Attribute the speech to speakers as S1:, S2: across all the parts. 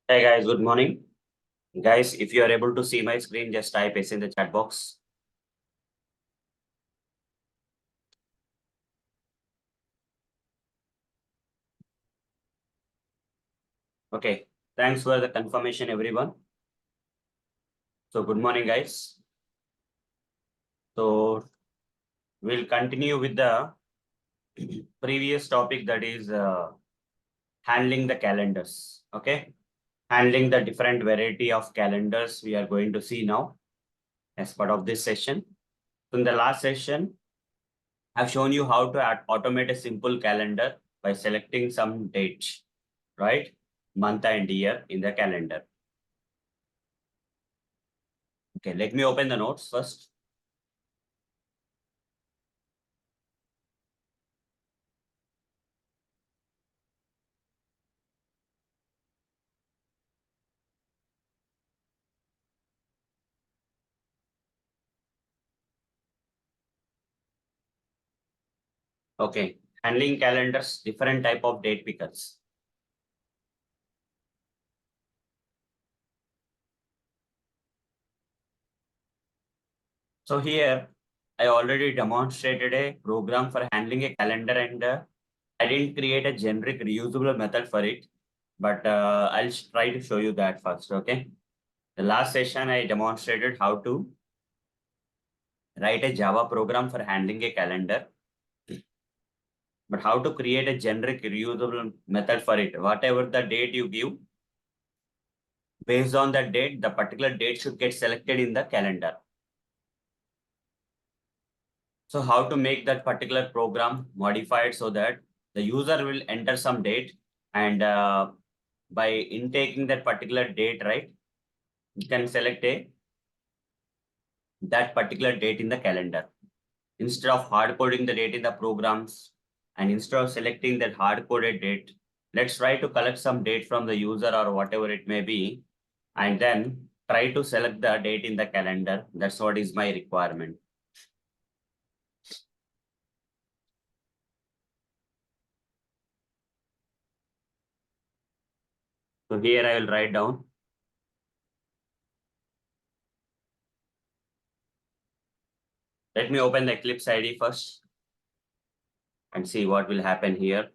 S1: Hey guys, good morning. Guys, if you are able to see my screen, just type S in the chat box. Okay, thanks for the confirmation, everyone. So, good morning, guys. So, we'll continue with the previous topic that is handling the calendars. Okay, handling the different variety of calendars we are going to see now as part of this session. So, in the last session, I've shown you how to automate a simple calendar by selecting some dates, right? Month and year in the calendar. Okay, let me open the notes first. Okay, handling calendars, different type of date pickers. So here, I already demonstrated a program for handling a calendar and I didn't create a generic reusable method for it, but I'll try to show you that first, okay? The last session, I demonstrated how to write a Java program for handling a calendar, but how to create a generic reusable method for it. Whatever the date you give, based on that date, the particular date should get selected in the calendar. So how to make that particular program modified so that the user will enter some date and by intaking that particular date, right, you can select that particular date in the calendar. Instead of hard coding the date in the programs and instead of selecting that hard coded date, let's try to collect some date from the user or whatever it may be, and then try to select the date in the calendar. That's what is my requirement. So here I will write down. Let me open the Eclipse ID first and see what will happen here.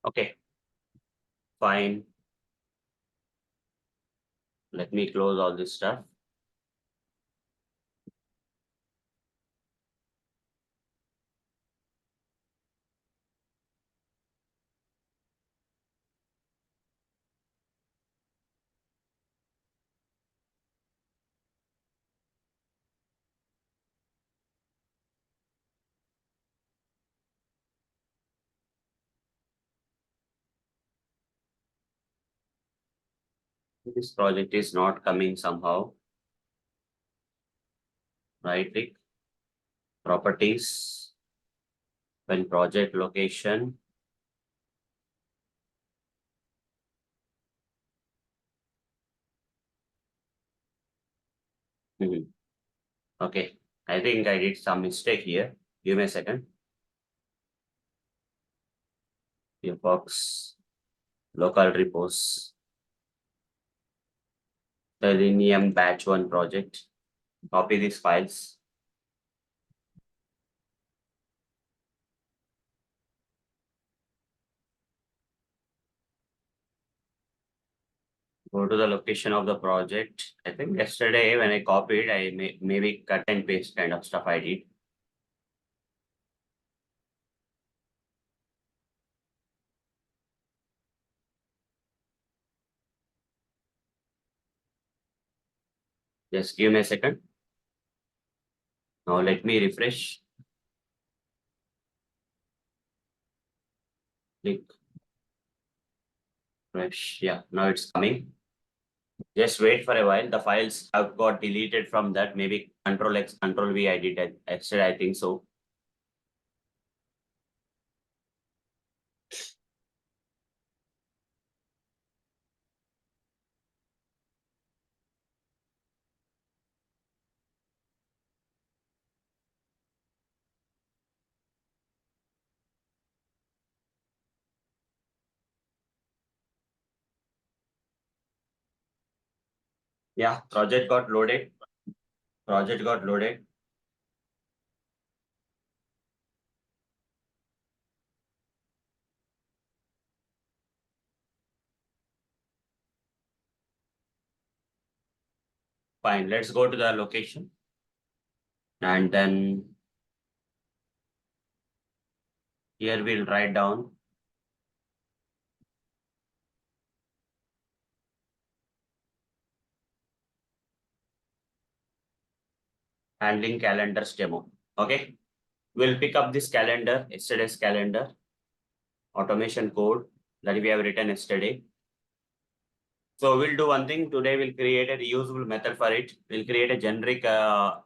S1: Okay, fine. Let me close all this stuff. This project is not coming somehow. Right click, properties, when project location. Mhm. Okay, I think I did some mistake here. Give me a second. Your box, local repos, Selenium batch one project. Copy these files. Go to the location of the project. I think yesterday when I copied, I maybe cut and paste kind of stuff I did. Just give me a second. Now let me refresh. Click refresh. Yeah, now it's coming. Just wait for a while. The files have got deleted from that. Maybe Control X, Control V. I did it. Actually, I think so. Yeah, project got loaded. Project got loaded. Fine. Let's go to the location. And then here we'll write down handling calendars demo. Okay. We'll pick up this calendar, yesterday's calendar, automation code that we have written yesterday. So we'll do one thing. Today we'll create a reusable method for it. We'll create a generic a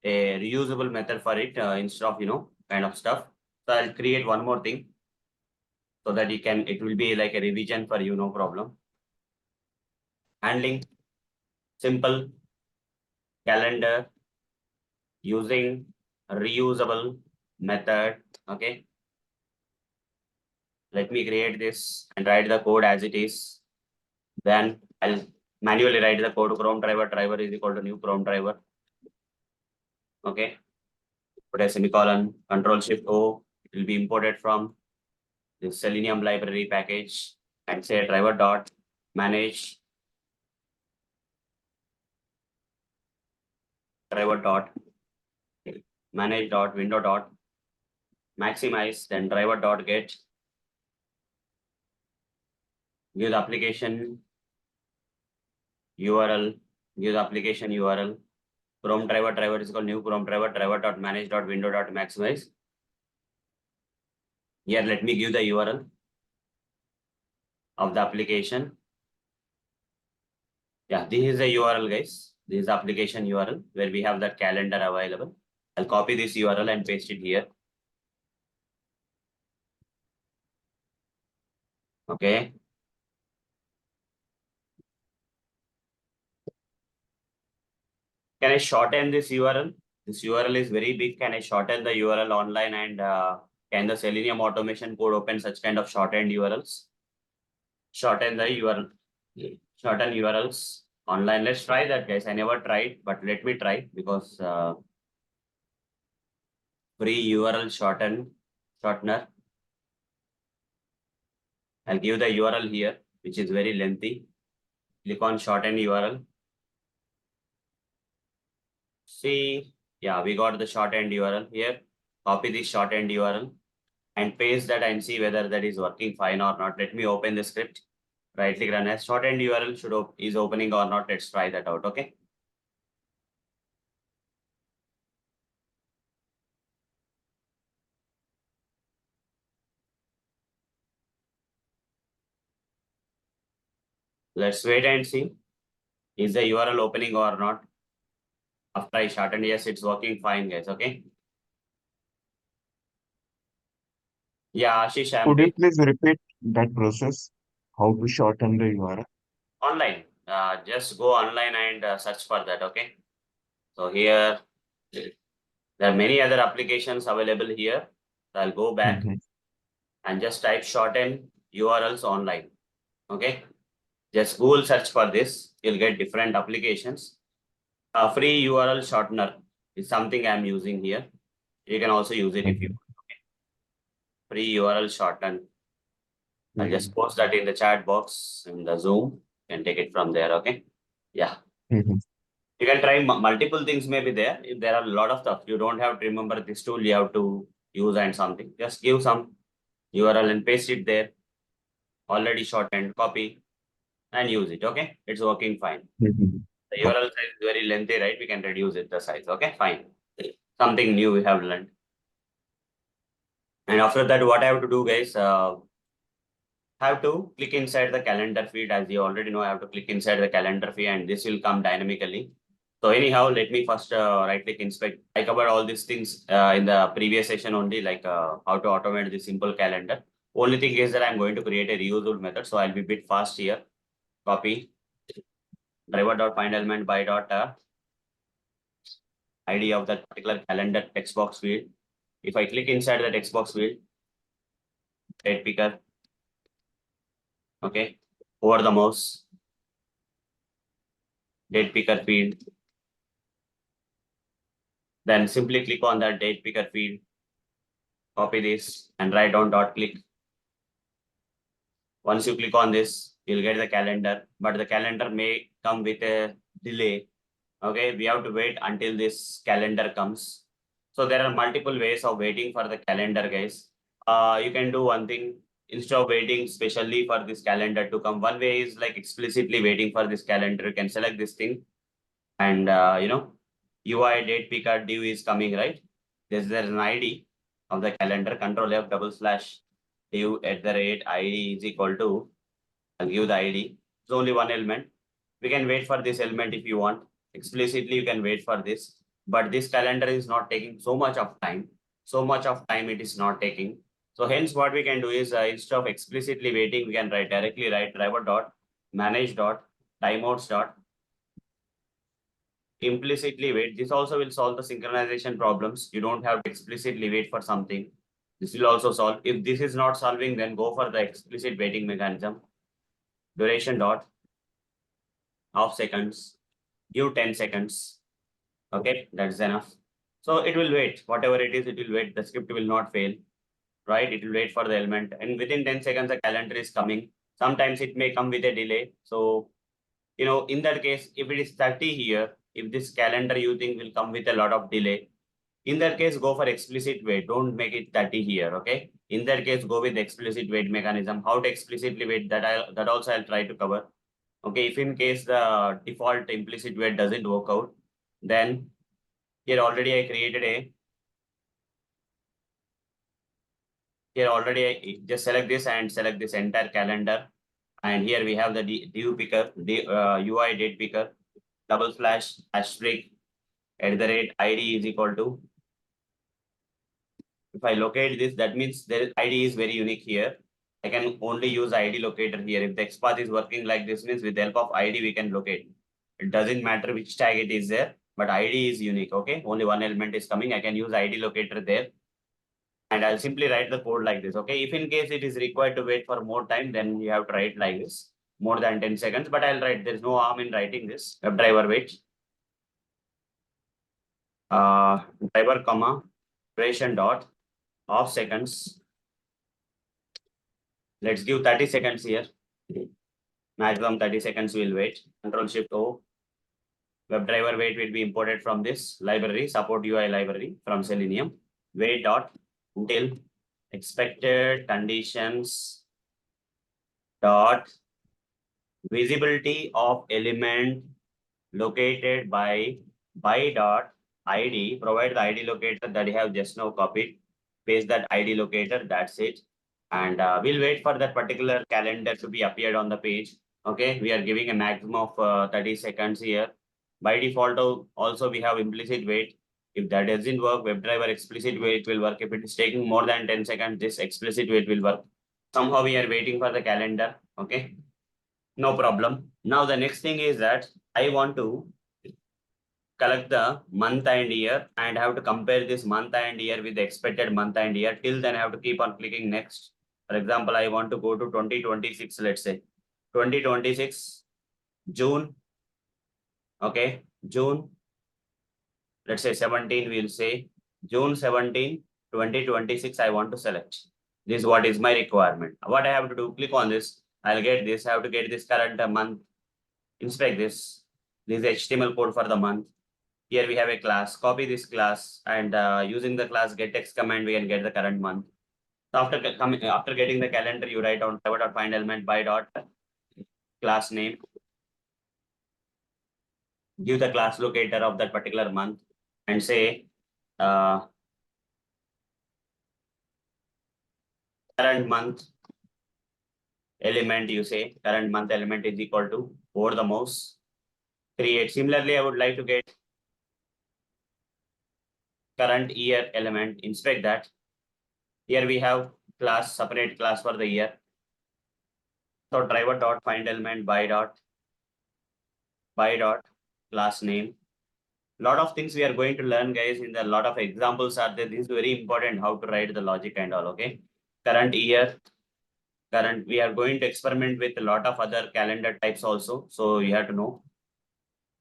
S1: reusable method for it instead of, kind of stuff. So I'll create one more thing so that it will be like a revision for you, no problem. Handling simple calendar using reusable method. Okay. Let me create this and write the code as it is. Then I'll manually write the code. Chrome driver is equal to new Chrome driver. Okay. Put a semicolon, Control Shift O. It will be imported from the Selenium library package and say driver dot manage driver dot manage dot window dot maximize, then driver dot get, give the application URL, give the application URL. Chrome driver is called new Chrome driver dot manage dot window dot maximize. Here let me give the URL of the application. Yeah, this is the URL, guys. This is the application URL where we have that calendar available. I'll copy this URL and paste it here. Okay. Can I shorten this URL? This URL is very big. Can I shorten the URL online and can the Selenium automation code open such kind of shortened URLs? Shorten the URL. Shorten URLs online. Let's try that, guys. I never tried, but let me try because free URL shortener. I'll give the URL here, which is very lengthy. Click on shorten URL. See, yeah, we got the shortened URL here. Copy this shortened URL and paste that and see whether that is working fine or not. Let me open the script. Right click run as shortened URL is opening or not. Let's try that out. Okay. Let's wait and see. Is the URL opening or not? After I shortened, yes, it's working fine, guys. Okay. Yeah, Ashish, I'm
S2: Could you please repeat that process? How to shorten the URL?
S1: online. Just go online and search for that. Okay. So here, there are many other applications available here. So I'll go back
S2: Mm-hmm.
S1: and just type shorten URLs online. Okay. Just Google search for this. You'll get different applications. Free URL shortener is something I'm using here. You can also use it if you
S2: Mm-hmm.
S1: want. Free URL shorten. I'll
S2: Mm-hmm.
S1: just post that in the chat box in the Zoom and take it from there. Okay. Yeah.
S2: Mm-hmm.
S1: You can try multiple things may be there. If there are a lot of stuff, you don't have to remember this tool you have to use and something. Just give some URL and paste it there. Already shortened, copy and use it. Okay. It's working fine.
S2: Mm-hmm.
S1: The
S2: Okay.
S1: URL size is very lengthy, right? We can reduce it, the size. Okay, fine. Something new we have learned. And after that, what I have to do, guys, have to click inside the calendar feed. As you already know, I have to click inside the calendar feed and this will come dynamically. So anyhow, let me first right click inspect. I covered all these things in the previous session only, like how to automate the simple calendar. Only thing is that I'm going to create a reusable method. So I'll be a bit fast here. Copy driver.find element by dot ID of that particular calendar text box field. If I click inside the text box field, date picker, okay, over the mouse, date picker field, then simply click on that date picker field, copy this and write down dot click. Once you click on this, you'll get the calendar, but the calendar may come with a delay. Okay, we have to wait until this calendar comes. So there are multiple ways of waiting for the calendar, guys. You can do one thing instead of waiting specially for this calendar to come. One way is like explicitly waiting for this calendar. You can select this thing and UI date picker div is coming, right? There's an ID of the calendar, control F double slash div at the rate ID is equal to, I'll give the ID. It's only one element. We can wait for this element if you want. Explicitly, you can wait for this. But this calendar is not taking so much of time. So much of time it is not taking. So hence what we can do is instead of explicitly waiting, we can directly write driver dot manage dot timeouts dot implicitly wait. This also will solve the synchronization problems. You don't have to explicitly wait for something. This will also solve. If this is not solving, then go for the explicit waiting mechanism. Duration dot half seconds, give 10 seconds. Okay, that's enough. So it will wait. Whatever it is, it will wait. The script will not fail, right? It will wait for the element. And within 10 seconds, the calendar is coming. Sometimes it may come with a delay. So, in that case, if it is 30 here, if this calendar you think will come with a lot of delay, in that case, go for explicit wait. Don't make it 30 here, okay? In that case, go with explicit wait mechanism. How to explicitly wait, that also I'll try to cover. Okay, if in case the default implicit wait doesn't work out, then here already I created I just select this and select this entire calendar. And here we have the div picker, UI date picker, double slash asterisk at the rate ID is equal to. If I locate this, that means the ID is very unique here. I can only use ID locator here. If the XPath is working like this, means with the help of ID, we can locate. It doesn't matter which tag it is there, but ID is unique, okay? Only one element is coming. I can use ID locator there. And I'll simply write the code like this, okay? If in case it is required to wait for more time, then you have to write like this, more than 10 seconds, but I'll write, there's no harm in writing this. WebDriver wait, driver comma, duration dot, half seconds. Let's give 30 seconds here. Maximum 30 seconds we'll wait. Control Shift O. WebDriver wait will be imported from this library, support UI library from Selenium. Wait dot until expected conditions dot visibility of element located by dot ID. Provide the ID locator that you have just now copied. Paste that ID locator. That's it. And we'll wait for that particular calendar to be appeared on the page. Okay, we are giving a maximum of 30 seconds here. By default, also we have implicit wait. If that doesn't work, WebDriver explicit wait will work. If it is taking more than 10 seconds, this explicit wait will work. Somehow we are waiting for the calendar. Okay, no problem. Now the next thing is that I want to collect the month and year and have to compare this month and year with the expected month and year. Till then I have to keep on clicking next. For example, I want to go to 2026, let's say 2026 June. Okay, June, let's say 17, we'll say June 17, 2026, I want to select. This is what is my requirement. What I have to do, click on this. I'll get this. I have to get this current month. Inspect this. This is HTML code for the month. Here we have a class, copy this class and using the class getText command, we can get the current month. So after getting the calendar, you write down driver.find element by dot class name, give the class locator of that particular month and say current month element, you say current month element is equal to over the mouse, create. Similarly, I would like to get current year element, inspect that. Here we have class, separate class for the year. So driver dot find element by dot class name. Lot of things we are going to learn, guys. In the lot of examples are there. This is very important how to write the logic and all. Okay, current year, current. We are going to experiment with a lot of other calendar types also. So you have to know.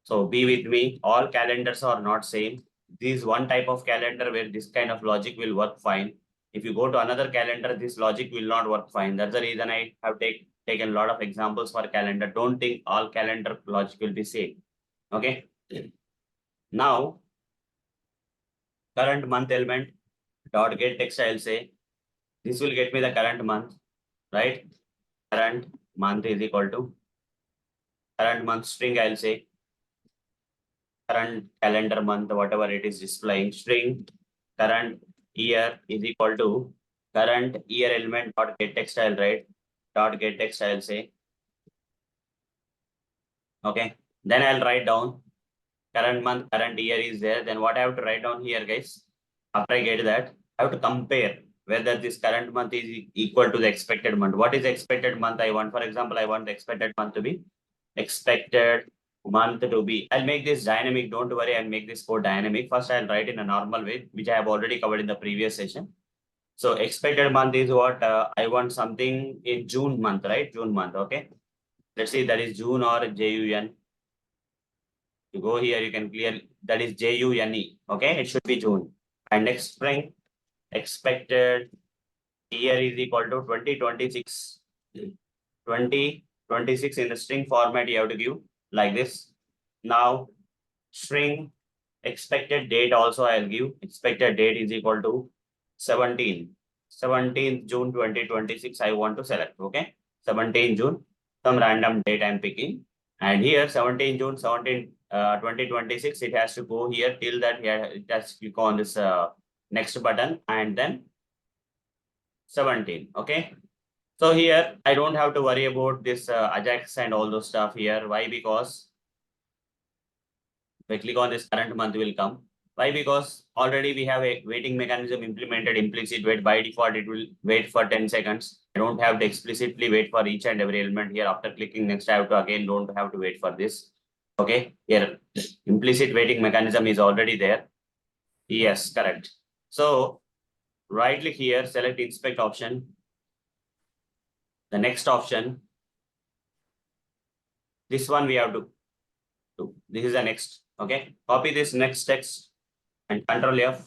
S1: So be with me. All calendars are not same. This is one type of calendar where this kind of logic will work fine. If you go to another calendar, this logic will not work fine. That's the reason I have taken a lot of examples for calendar. Don't think all calendar logic will be same. Okay. Now, current month element dot get text, I'll say this will get me the current month, right? Current month is equal to current month string, I'll say current calendar month, whatever it is displaying string. Current year is equal to current year element dot get text, I'll write dot get text, I'll say. Okay, then I'll write down current month, current year is there. Then what I have to write down here, guys? After I get that, I have to compare whether this current month is equal to the expected month. What is the expected month I want? For example, I want the expected month to be I'll make this dynamic. Don't worry, I'll make this code dynamic. First, I'll write in a normal way, which I have already covered in the previous session. So expected month is what I want something in June month, right? June month. Okay. Let's see that is June or JUN. You go here, you can clear that is JUNE. Okay, it should be June. And next spring expected year is equal to 2026. 2026 in the string format you have to give like this. Now string expected date also I'll give. Expected date is equal to 17th June 2026 I want to select. Okay, 17th June, some random date I'm picking. And here 17th June 2026, it has to go here till that here it has to click on this next button and then 17. Okay, so here I don't have to worry about this Ajax and all those stuff here. Why? Because if I click on this, current month will come. Why? Because already we have a waiting mechanism implemented, implicit wait. By default, it will wait for 10 seconds. I don't have to explicitly wait for each and every element here. After clicking next, I have to again don't have to wait for this. Okay, here implicit waiting mechanism is already there. Yes, correct. So right click here, select inspect option. The next option, this one we have to do. This is the next. Okay, copy this next text and Control F.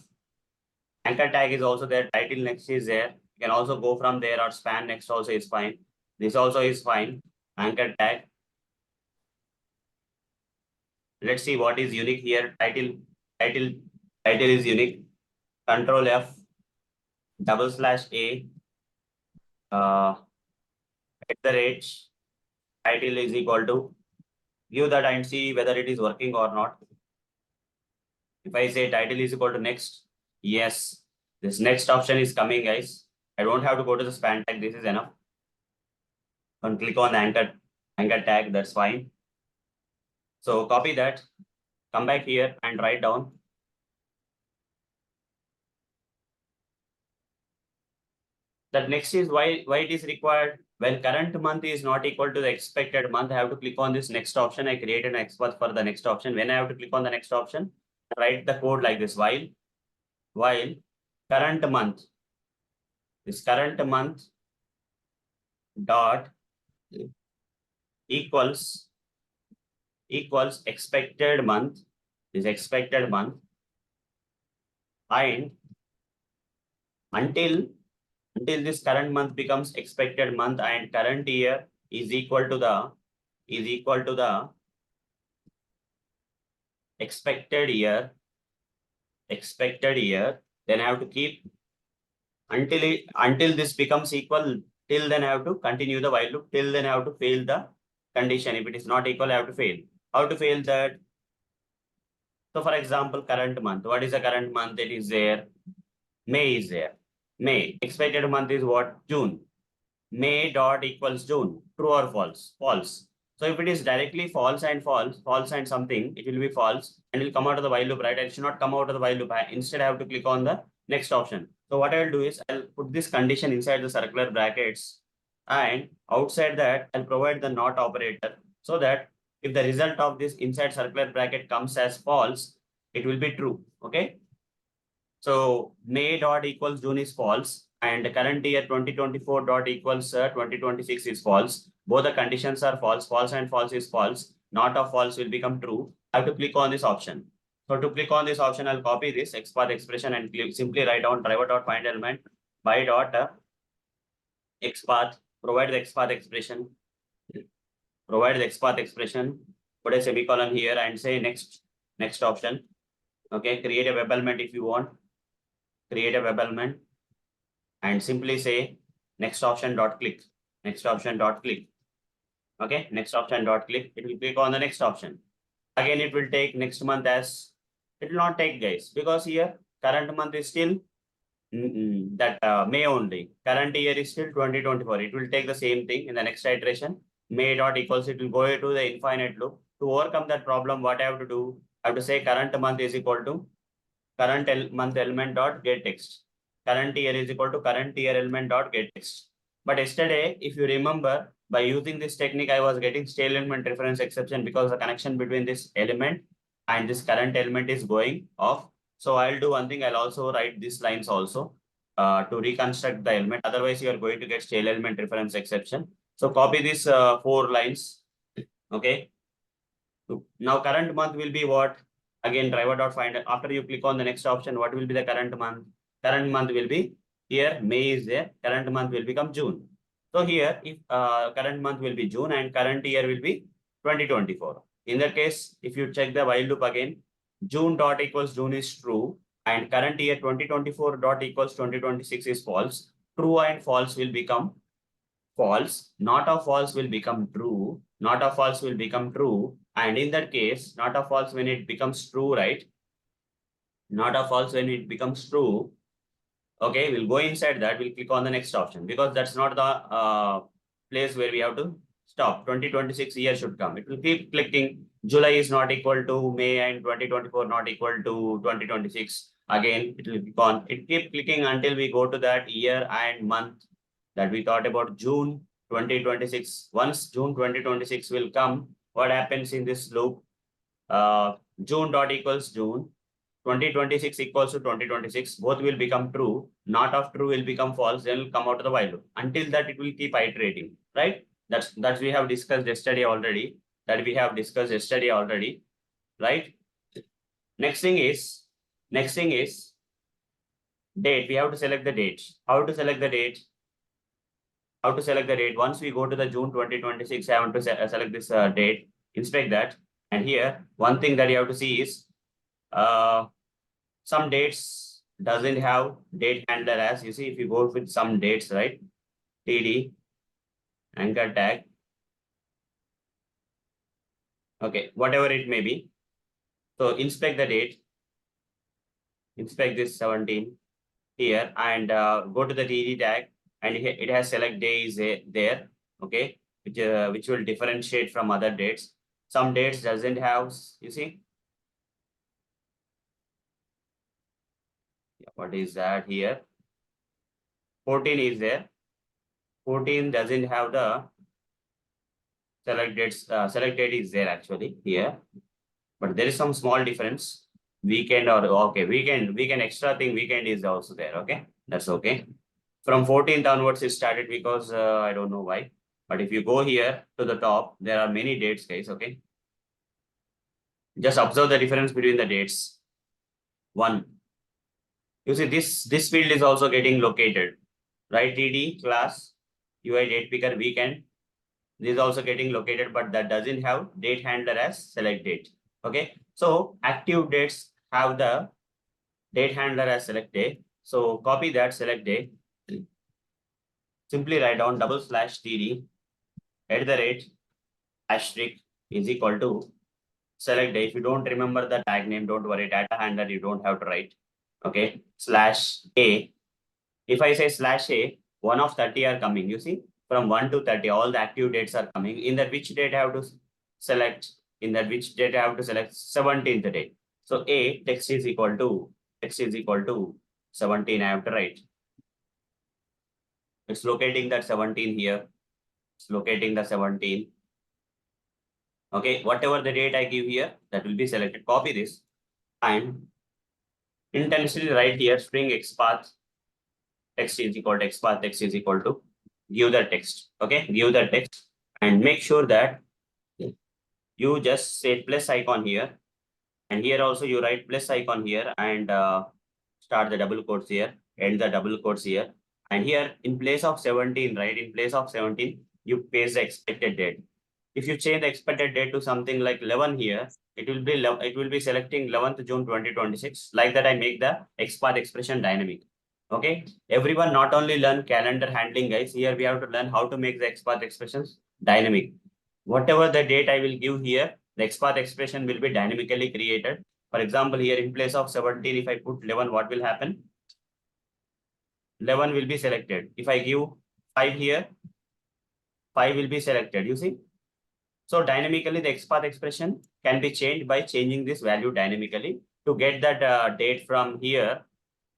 S1: Anchor tag is also there. Title next is there. You can also go from there or span next also is fine. This also is fine. Anchor tag. Let's see what is unique here. Title is unique. Control F. /A. At the rate. Title is equal to. View that and see whether it is working or not. If I say title is equal to next, yes, this next option is coming, guys. I don't have to go to the span tag. This is enough. And click on anchor tag. That's fine. So copy that. Come back here and write down. That next is why it is required. When current month is not equal to the expected month, I have to click on this next option. I create an expert for the next option. When I have to click on the next option, write the code like this. While current month, this current month dot equals expected month, is expected month, and until this current month becomes expected month and current year is equal to the expected year, then I have to keep until this becomes equal. Till then I have to continue the while loop. Till then I have to fail the condition. If it is not equal, I have to fail. How to fail that? So for example, current month. What is the current month? It is there. May is there. May. Expected month is what? June. May dot equals June, true or false? False. So if it is directly false and false, false and something, it will be false and it will come out of the while loop, right? It should not come out of the while loop. Instead, I have to click on the next option. So what I will do is I'll put this condition inside the circular brackets, and outside that I'll provide the not operator, so that if the result of this inside circular bracket comes as false, it will be true. Okay. So May dot equals June is false, and current year 2024 dot equals 2026 is false. Both the conditions are false. False and false is false. Not of false will become true. I have to click on this option. So to click on this option, I'll copy this XPath expression and simply write down driver dot find element by dot XPath. Provide the XPath expression. Provide the XPath expression. Put a semicolon here and say next option. Okay, create a web element if you want. Create a web element and simply say next option dot click. Next option dot click. Okay, next option dot click. It will click on the next option. Again, it will take next month as it will not take, guys, because here current month is still that May only. Current year is still 2024. It will take the same thing in the next iteration. May dot equals, it will go to the infinite loop. To overcome that problem, what I have to do? I have to say current month is equal to current month element dot get text. Current year is equal to current year element dot get text. But yesterday, if you remember, by using this technique, I was getting stale element reference exception because the connection between this element and this current element is going off. So I'll do one thing. I'll also write these lines also to reconstruct the element. Otherwise, you are going to get stale element reference exception. So copy these 4 lines. Okay. Now current month will be what? Again, driver dot find. After you click on the next option, what will be the current month? Current month will be here. May is there. Current month will become June. So here, if current month will be June and current year will be 2024. In that case, if you check the while loop again, June dot equals June is true and current year 2024 dot equals 2026 is false. True and false will become false. Not of false will become true. Not of false will become true. And in that case, not of false when it becomes true, right? Not of false when it becomes true. Okay, we'll go inside that. We'll click on the next option because that's not the place where we have to stop. 2026 year should come. It will keep clicking. July is not equal to May and 2024 not equal to 2026. Again, it will keep on. It keep clicking until we go to that year and month that we thought about June 2026. Once June 2026 will come, what happens in this loop? June dot equals June. 2026 equals to 2026, both will become true. Not of true will become false, then will come out of the while loop. Until that, it will keep iterating, right? That's we have discussed yesterday already. Right? Next thing is date. We have to select the date. How to select the date? Once we go to the June 2026, I want to select this date, inspect that. And here, one thing that you have to see is some dates doesn't have date handler as. You see, if you go with some dates, right? TD, anchor tag. Okay, whatever it may be. So inspect the date. Inspect this 17 here and go to the TD tag, and it has select day is there. Okay, which will differentiate from other dates. Some dates doesn't have, you see. What is that here? 14 is there. 14 doesn't have the select dates. Select date is there actually here, but there is some small difference. Weekend or okay, weekend extra thing. Weekend is also there. Okay, that's okay. From 14th onwards it started because I don't know why. But if you go here to the top, there are many dates, guys. Okay, just observe the difference between the dates. One, you see this field is also getting located, right? TD class UI date picker weekend. This is also getting located, but that doesn't have date handler as select date. Okay, so active dates have the date handler as select date. So copy that select date. Simply write down /TD @ is equal to select date. If you don't remember the tag name, don't worry. Data handler you don't have to write. Okay, /A. If I say /A, 1 of 30 are coming. You see, from 1 to 30, all the active dates are coming. In that which date I have to select? In that which date I have to select 17th date. So A text is equal to 17. I have to write. It's locating that 17 here. It's locating the 17. Okay, whatever the date I give here, that will be selected. Copy this and intentionally write here string xpath text is equal to xpath text is equal to give the text. Okay, give the text and make sure that you just say plus icon here, and here also you write plus icon here and start the double quotes here, end the double quotes here, and here in place of 17, right? In place of 17, you paste the expected date. If you change the expected date to something like 11 here, it will be selecting 11th June 2026. Like that, I make the XPath expression dynamic. Okay, everyone not only learn calendar handling, guys. Here we have to learn how to make the XPath expressions dynamic. Whatever the date I will give here, the XPath expression will be dynamically created. For example, here in place of 17, if I put 11, what will happen? 11 will be selected. If I give 5 here, 5 will be selected. You see? So dynamically, the XPath expression can be changed by changing this value dynamically. To get that date from here,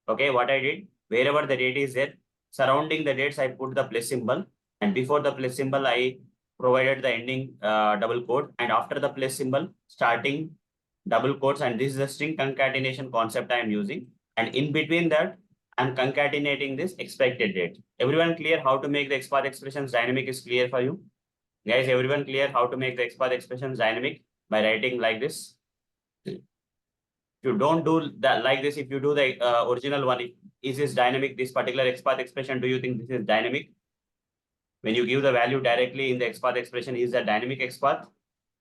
S1: okay, what I did, wherever the date is there, surrounding the dates, I put the plus symbol. And before the plus symbol, I provided the ending double quote. And after the plus symbol, starting double quotes. And this is the string concatenation concept I am using. And in between that, I'm concatenating this expected date. Everyone clear how to make the XPath expressions dynamic is clear for you? Guys, everyone clear how to make the XPath expressions dynamic by writing like this? If you don't do that like this, if you do the original one, is this dynamic? This particular XPath expression, do you think this is dynamic? When you give the value directly in the XPath expression, is that dynamic XPath?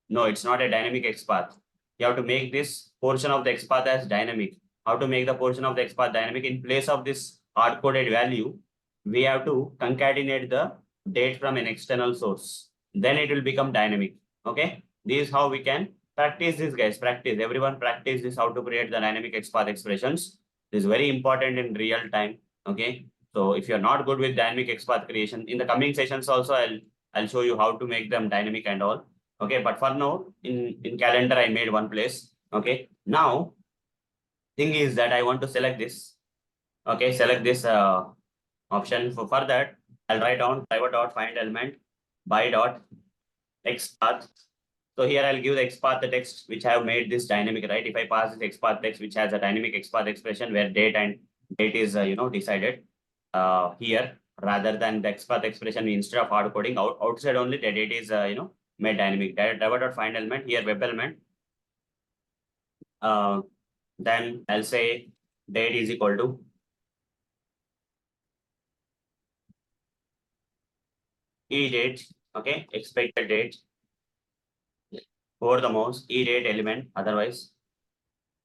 S1: No, it's not a dynamic XPath. You have to make this portion of the XPath as dynamic. How to make the portion of the XPath dynamic? In place of this hard-coded value, we have to concatenate the date from an external source. Then it will become dynamic. Okay, this is how we can practice this, guys. Practice. Everyone practice this, how to create the dynamic XPath expressions. This is very important in real time. Okay, so if you're not good with dynamic XPath creation, in the coming sessions also, I'll show you how to make them dynamic and all. Okay, but for now, in calendar, I made one place. Okay, now thing is that I want to select this. Okay, select this option. For that, I'll write down private dot find element by dot xpath. So here I'll give the xpath the text which I have made this dynamic, right? If I pass this xpath text which has a dynamic xpath expression where date and date is decided here, rather than the xpath expression instead of hard coding outside only the date is made dynamic. Driver dot find element here web element. Then I'll say date is equal to date. Okay, expected date over the mouse date element, otherwise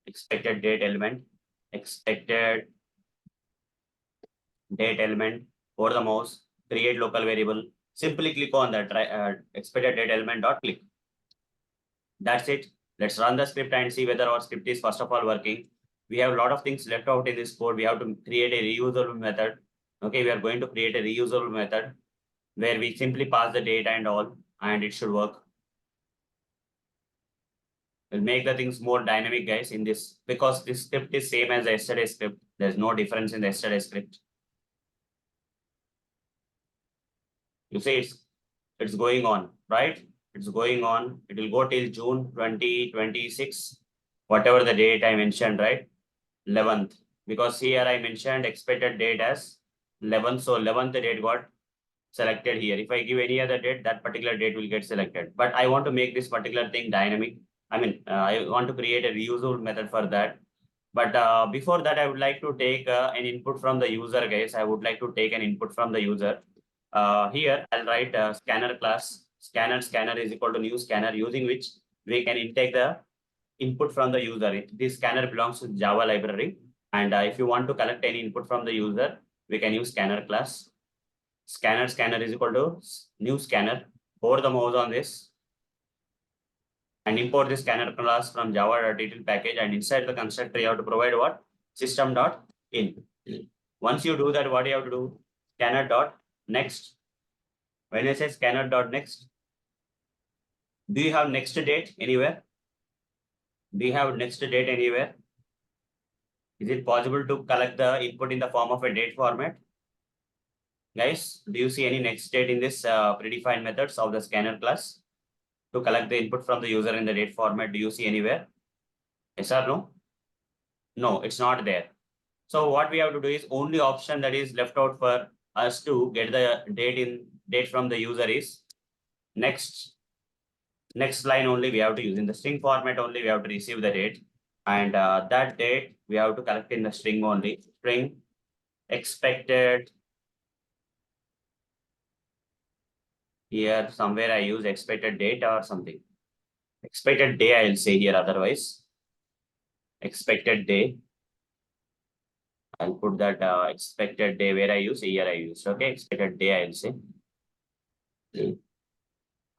S1: expected date element, expected date element over the mouse, create local variable. Simply click on that expected date element dot click. That's it. Let's run the script and see whether our script is first of all working. We have a lot of things left out in this code. We have to create a reusable method. Okay, we are going to create a reusable method where we simply pass the data and all, and it should work. We'll make the things more dynamic, guys, in this, because this script is same as the yesterday script. There's no difference in the yesterday script. You see, it's going on, right? It's going on. It will go till June 2026, whatever the date I mentioned, right? 11th, because here I mentioned expected date as 11th. So 11th date got selected here. If I give any other date, that particular date will get selected. But I want to make this particular thing dynamic. I want to create a reusable method for that. But before that, I would like to take an input from the user, guys. I would like to take an input from the user. Here, I'll write scanner class. Scanner is equal to new scanner, using which we can intake the input from the user. This scanner belongs to Java library. And if you want to collect any input from the user, we can use scanner class. Scanner is equal to new scanner. Over the mouse on this and import this scanner class from Java.detail package, and inside the constructor you have to provide what? System.in. Once you do that, what you have to do? Scanner.next. When I say scanner.next, do you have next date anywhere? Do you have next date anywhere? Is it possible to collect the input in the form of a date format? Guys, do you see any next date in this predefined methods of the scanner class to collect the input from the user in the date format? Do you see anywhere? Yes or no? No, it's not there. So what we have to do is only option that is left out for us to get the date from the user is next line only we have to use in the string format only we have to receive the date, and that date we have to collect in the string only. String expected, here somewhere I use expected date or something. Expected day I will say here, otherwise expected day. I'll put that expected day where I use, here I use. Okay, expected day I will say.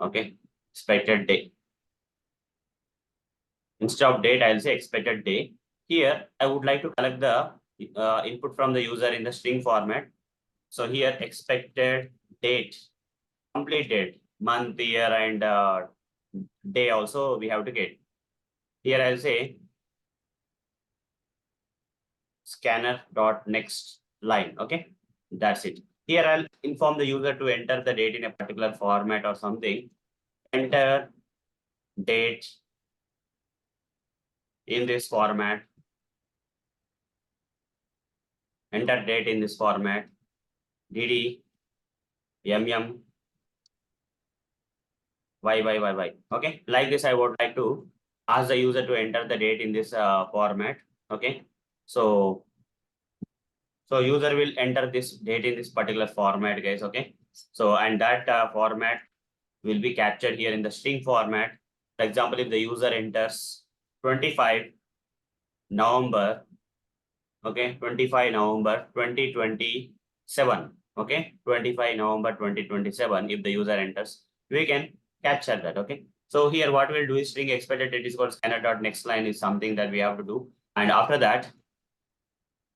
S1: Okay, expected day. Instead of date, I'll say expected day. Here, I would like to collect the input from the user in the string format. So here, expected date, complete date, month, year, and day also we have to get. Here, I'll say scanner dot next line. Okay, that's it. Here, I'll inform the user to enter the date in a particular format or something. Enter date in this format. Enter date in this format. DD, MM, Y. Okay, like this, I would like to ask the user to enter the date in this format. Okay, so user will enter this date in this particular format, guys. Okay, so and that format will be captured here in the string format. For example, if the user enters 25 November, okay, 25 November 2027, okay, 25 November 2027, if the user enters, we can capture that. Okay, so here what we'll do is string expected date is called scanner.next line is something that we have to do. And after that,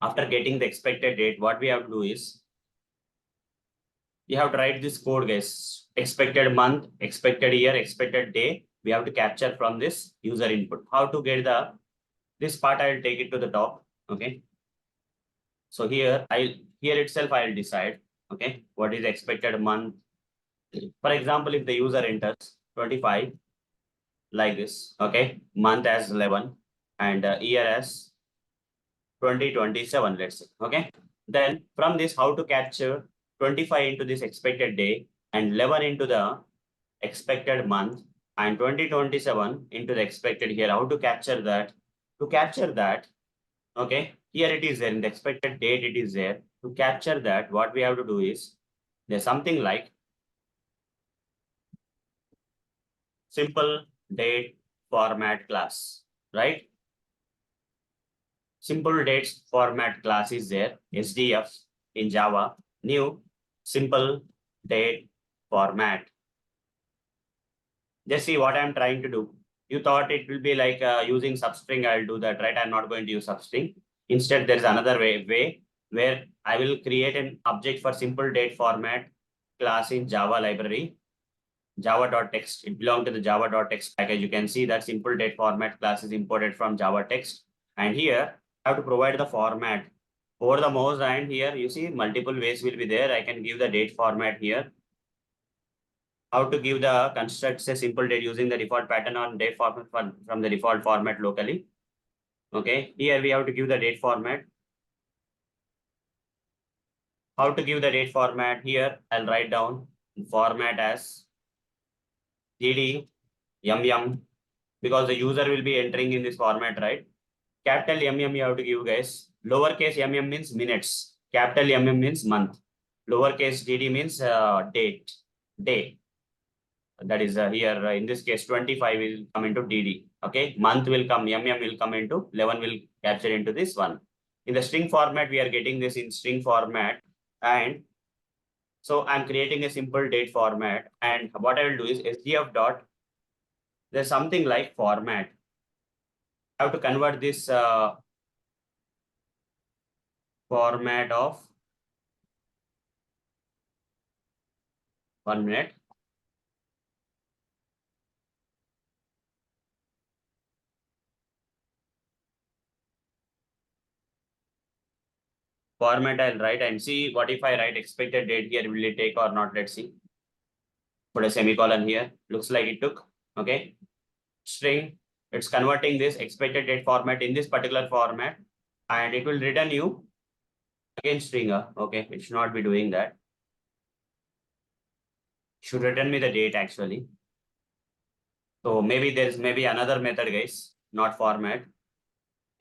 S1: after getting the expected date, what we have to do is you have to write this code, guys. Expected month, expected year, expected day, we have to capture from this user input. How to get the this part, I will take it to the top. Okay, so here itself I'll decide, okay, what is expected month. For example, if the user enters 25 like this, okay, month as 11 and year as 2027, let's say, okay. Then from this, how to capture 25 into this expected day and 11 into the expected month and 2027 into the expected year. How to capture that? To capture that, okay, here it is there in the expected date, it is there. To capture that, what we have to do is there's something like simple date format class, right? Simple dates format class is there, SDF in Java, new simple date format. Just see what I'm trying to do. You thought it will be like using substring, I'll do that, right? I'm not going to use substring. Instead, there's another way where I will create an object for simple date format class in Java library, java.text. It belongs to the java.text package. You can see that simple date format class is imported from Java text. And here I have to provide the format over the mouse, and here you see multiple ways will be there. I can give the date format here. How to give the constructs a simple date using the default pattern on date format from the default format locally. Okay, here we have to give the date format. How to give the date format here? I'll write down format as dd because the user will be entering in this format, right? Capital you have to give, guys. Lowercase means minutes. Capital means month. Lowercase dd means date, day. That is here in this case 25 will come into dd. Okay, month will come, will come into 11 will capture into this one. In the string format, we are getting this in string format, and so I'm creating a simple date format. And what I will do is sdf dot, there's something like format. I have to convert this format of 1 minute. Format I'll write and see what if I write expected date here, will it take or not? Let's see. Put a semicolon here. Looks like it took. Okay. String. It's converting this expected date format in this particular format, and it will return you again stringer. Okay. It should not be doing that. Should return me the date actually. So maybe there's maybe another method, guys, not format.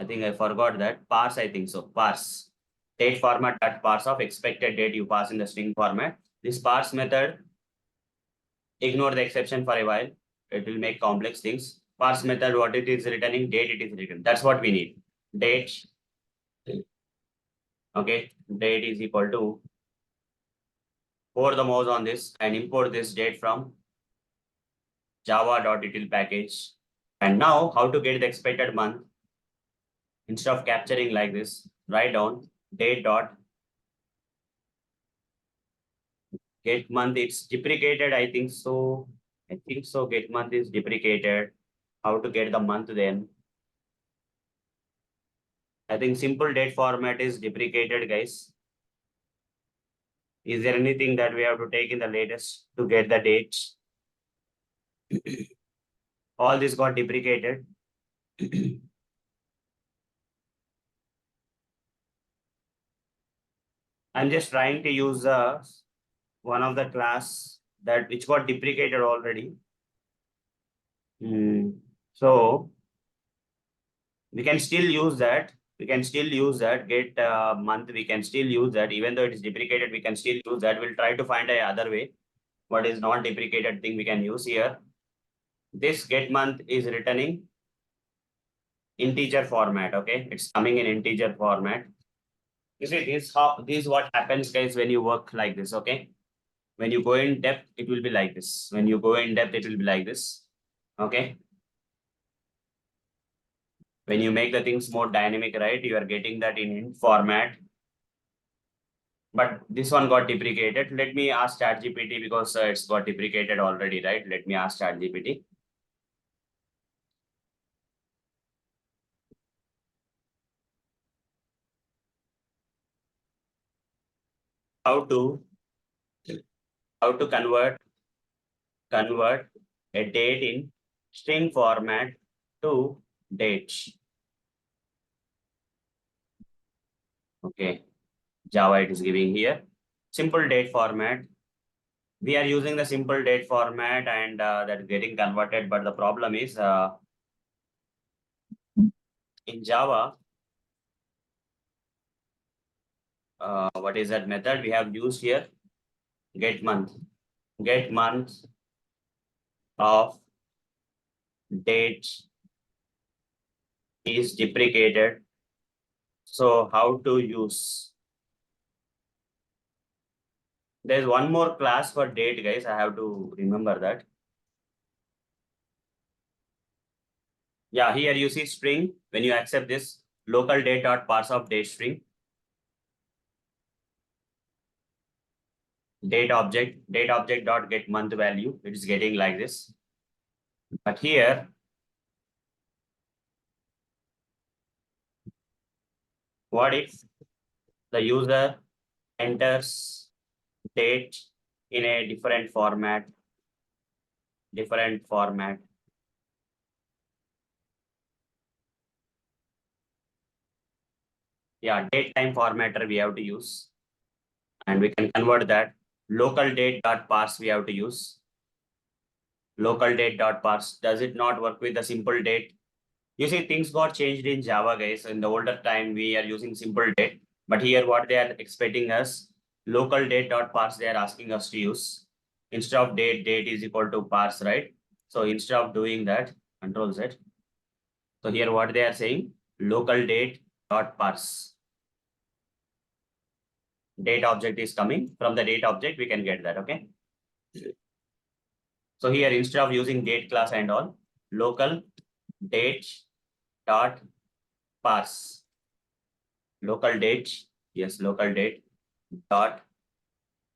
S1: I think I forgot that. Parse, I think so. Parse. Date format dot parse of expected date you pass in the string format. This parse method, ignore the exception for a while. It will make complex things. Parse method, what it is returning, date it is written. That's what we need. Date. Okay. Date is equal to, pour the mouse on this and import this date from java.util package. And now how to get the expected month? Instead of capturing like this, write down date dot get month. It's deprecated, I think so. I think so. Get month is deprecated. How to get the month then? I think simple date format is deprecated, guys. Is there anything that we have to take in the latest to get the dates? All this got deprecated. I'm just trying to use one of the class that which got deprecated already. So we can still use that. We can still use that get month. We can still use that even though it is deprecated. We can still use that. We'll try to find a other way. What is not deprecated thing we can use here. This get month is returning integer format. Okay, it's coming in integer format. You see, this is what happens, guys, when you work like this. Okay, when you go in depth, it will be like this. When you go in depth, it will be like this. Okay. When you make the things more dynamic, right? You are getting that in int format. But this one got deprecated. Let me ask ChatGPT because it's got deprecated already, right? Let me ask ChatGPT. How to convert a date in string format to dates. Okay, Java it is giving here. Simple date format. We are using the simple date format and that's getting converted. But the problem is in Java, what is that method we have used here? Get month. Get month of date is deprecated. So how to use? There's one more class for date, guys. I have to remember that. Yeah, here you see string. When you accept this local date dot parse of date string, date object dot get month value. It is getting like this. But here, what if the user enters date in a different format? Yeah, date time formatter we have to use. And we can convert that. Local date dot parse we have to use. Local date dot parse. Does it not work with the simple date? You see, things got changed in Java, guys. In the older time, we are using simple date. But here, what they are expecting us, local date dot parse, they are asking us to use. Instead of date, date is equal to parse, right? So instead of doing that, Control Z. So here, what they are saying, local date dot parse. Date object is coming. From the date object, we can get that, okay? So here, instead of using date class and all, local date dot parse. Local date, yes, local date dot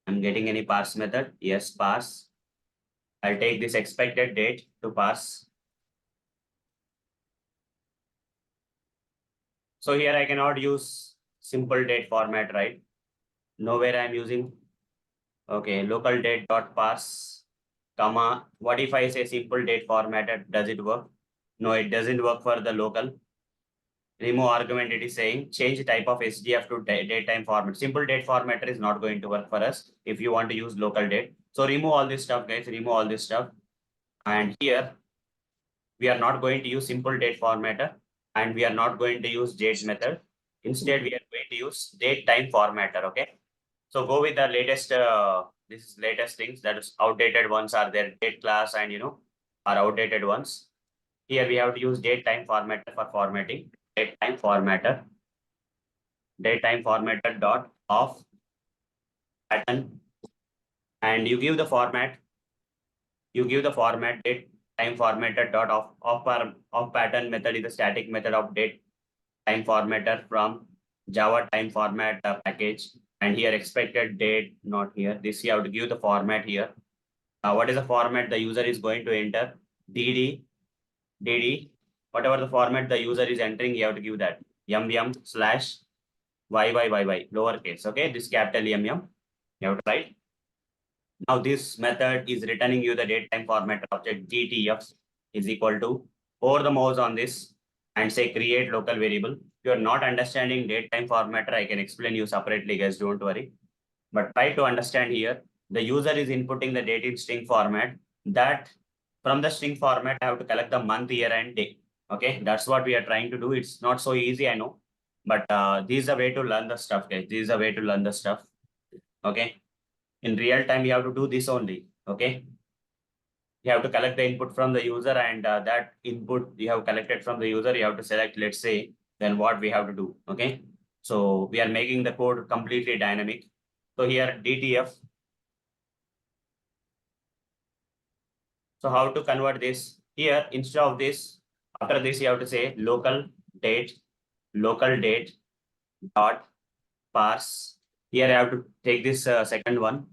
S1: I'm getting any parse method. Yes, parse. I'll take this expected date to parse. So here I cannot use simple date format, right? Nowhere I'm using. Okay, local date dot parse, comma. What if I say simple date formatted? Does it work? No, it doesn't work for the local. Remove argument, it is saying change type of SDF to date time format. Simple date formatter is not going to work for us if you want to use local date. So remove all this stuff, guys. Remove all this stuff. And here we are not going to use simple date formatter and we are not going to use date method. Instead, we are going to use date time formatter. Okay. So go with the latest, this is latest things, that is outdated ones are there, date class and are outdated ones. Here we have to use date time formatter for formatting. Date time formatter dot of pattern, and you give the format. You give the format date time formatter dot of pattern method is the static method of date time formatter from Java time format package. And here expected date, not here. This you have to give the format here. What is the format the user is going to enter? DD, whatever the format the user is entering, you have to give that. YY lowercase. Okay, this capital MM. You have to write. Now this method is returning you the datetime format object GTF is equal to, over the mouse on this and say create local variable. If you are not understanding datetime formatter, I can explain you separately, guys. Don't worry. But try to understand here. The user is inputting the date in string format. That from the string format, I have to collect the month, year, and day. Okay, that's what we are trying to do. It's not so easy, I know, but this is a way to learn the stuff, guys. This is a way to learn the stuff. Okay, in real time, you have to do this only. Okay, you have to collect the input from the user, and that input you have collected from the user, you have to select. Let's say, then what we have to do. Okay, so we are making the code completely dynamic. So here DTF. So how to convert this? Here, instead of this, after this, you have to say local date dot parse. Here I have to take this second one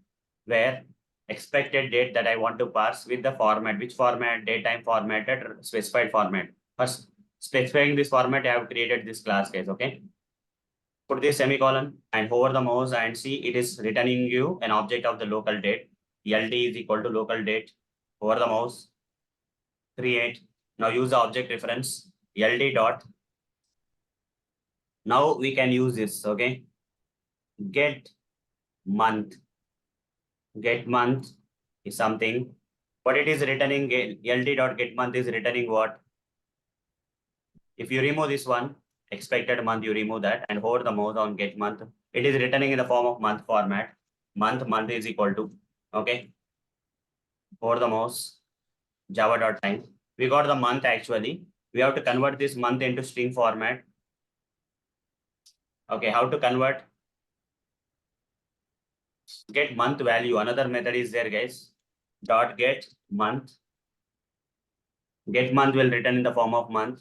S1: where expected date that I want to parse with the format. Which format? Datetime formatted specified format. First, specifying this format, I have created this class, guys. Okay. Put this semicolon and hover the mouse and see it is returning you an object of the local date. LD is equal to local date. Hover the mouse, create. Now use the object reference LD dot. Now we can use this. Okay. Get month. Get month is something. What it is returning, LD.get month is returning what? If you remove this one, expected month, you remove that and hover the mouse on get month. It is returning in the form of month format. Month is equal to, okay. Hover the mouse, java.time. We got the month actually. We have to convert this month into string format. Okay, how to convert? Get month value. Another method is there, guys. Dot get month. Get month will return in the form of month.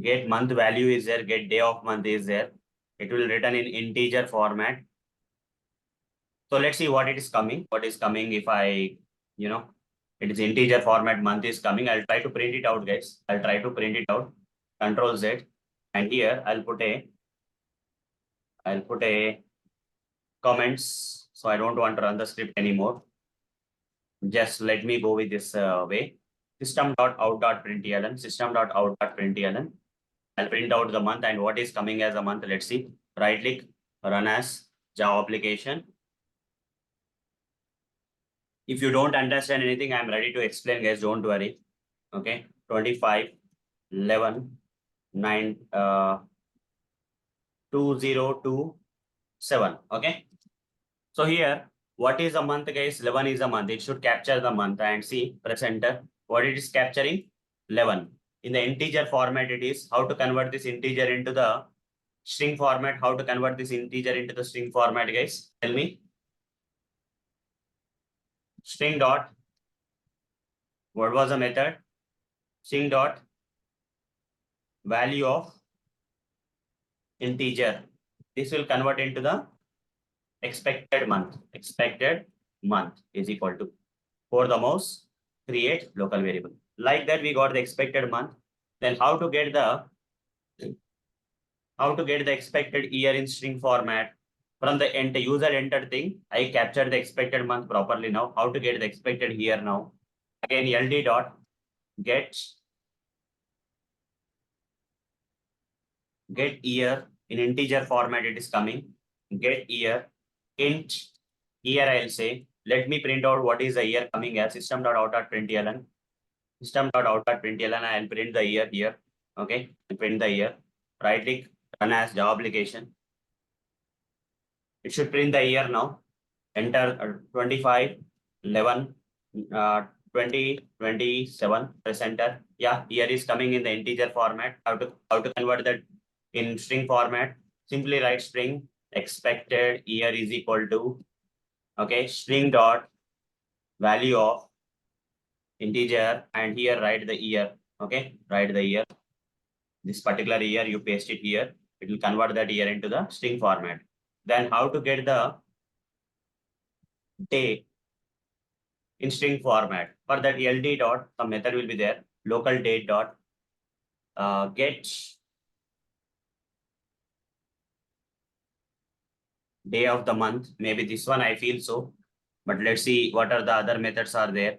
S1: Get month value is there, get day of month is there. It will return in integer format. So let's see what it is coming. What is coming if I, it is integer format, month is coming. I'll try to print it out, guys. I'll try to print it out. Control Z. And here I'll put a comments. So I don't want to run the script anymore. Just let me go with this way. System.out.println, system.out.println. I'll print out the month and what is coming as a month. Let's see. Right click, run as Java application. If you don't understand anything, I'm ready to explain, guys. Don't worry. Okay. 25, 11, 9, 2027. Okay. So here, what is a month, guys? 11 is a month. It should capture the month and see, press enter. What it is capturing? 11. In the integer format, it is how to convert this integer into the string format. How to convert this integer into the string format, guys? Tell me. String dot. What was the method? String dot value of integer. This will convert into the expected month is equal to, for the mouse, create local variable. Like that, we got the expected month. Then how to get the expected year in string format from the user enter thing. I captured the expected month properly now. How to get the expected year now? Again, ld dot get year in integer format. It is coming. Get year int. Here I'll say, let me print out what is the year coming as system.out.println. System.out.println. I'll print the year here. Okay, print the year. Right click, run as Java application. It should print the year now. Enter 25, 11, 2027. Press enter. Yeah, year is coming in the integer format. How to convert that in string format? Simply write string expected year is equal to, okay, string dot value of integer, and here write the year. Okay, write the year. This particular year you paste it here. It will convert that year into the string format. Then how to get the day in string format? For that, ld dot, some method will be there. Local date dot get day of the month. Maybe this one I feel so, but let's see what are the other methods are there.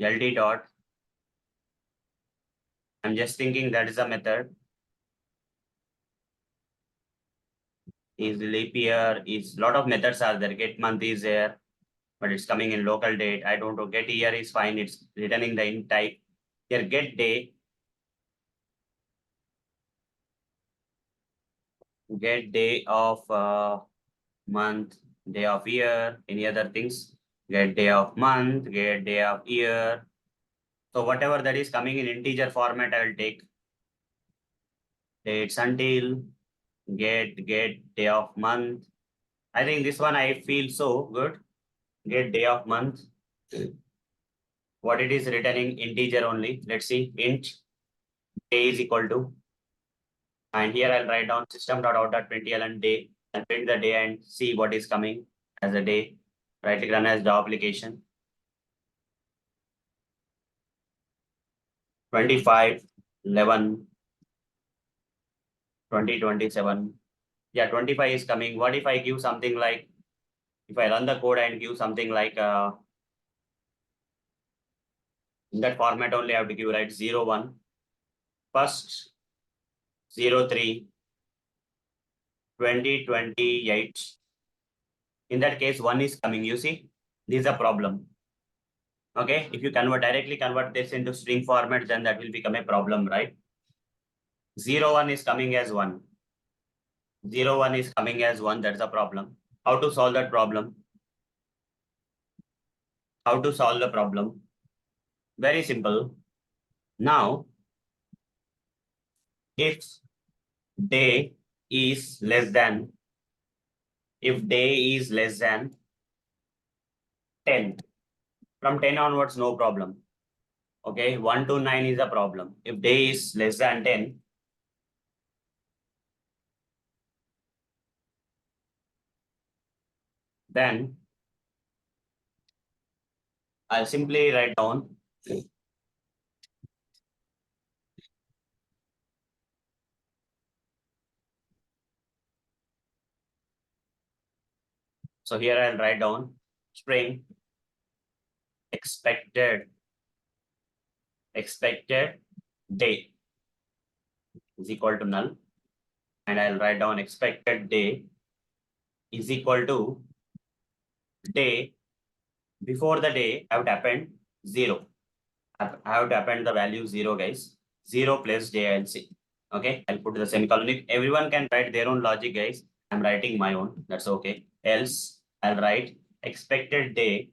S1: Ld dot. I'm just thinking that is a method. Is leap year, is lot of methods are there. Get month is there, but it's coming in local date. I don't know. Get year is fine. It's returning the int type. Here get day. Get day of month, day of year, any other things. Get day of month, get day of year. So whatever that is coming in integer format, I will take dates until get day of month. I think this one I feel so good. Get day of month. What it is returning integer only. Let's see. Int day is equal to, and here I'll write down system.out.println day and print the day and see what is coming as a day. Right click, run as Java application. 25, 11, 2027. Yeah, 25 is coming. What if I give something like, if I run the code and give something like, in that format only I have to give, right, 01, first 03, 2028. In that case, 1 is coming. You see, this is a problem. Okay, if you directly convert this into string format, then that will become a problem, right? 01 is coming as 1. 01 is coming as 1. That's a problem. How to solve that problem? How to solve the problem? Very simple. Now, if day is less than, if day is less than 10, from 10 onwards, no problem. Okay, 1 to 9 is a problem. If day is less than 10, then I'll simply write down so here I'll write down string expected day is equal to null, and I'll write down expected day is equal to day. Before the day, I have to append 0. I have to append the value 0, guys. 0 plus day, I'll say. Okay, I'll put the semicolon. Everyone can write their own logic, guys. I'm writing my own. That's okay. Else, I'll write expected day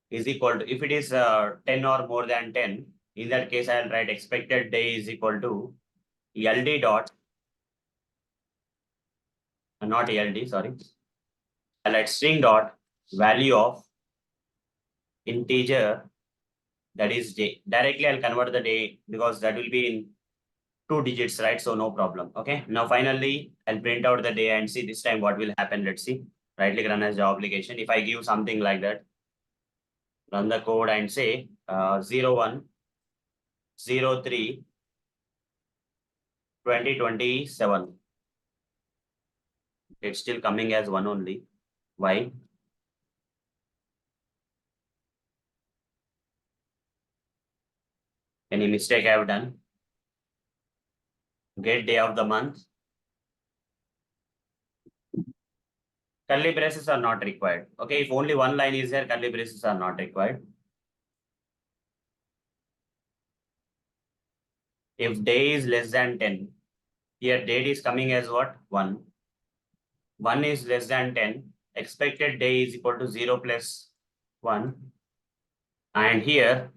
S1: is equal to, if it is 10 or more than 10, in that case, I'll write expected day is equal to ld dot, not ld, sorry. I'll write string dot value of integer, that is day. Directly I'll convert the day because that will be in 2 digits, right? So no problem. Okay. Now finally, I'll print out the day and see this time what will happen. Let's see. Right click run as Java application. If I give something like that, run the code and say 01 03 2027. It's still coming as one only. Why? Any mistake I have done? Get day of the month. Curly braces are not required. Okay, if only one line is there, curly braces are not required. If day is less than 10, here date is coming as what? 1. 1 is less than 10. Expected day is equal to 0 plus 1. And here,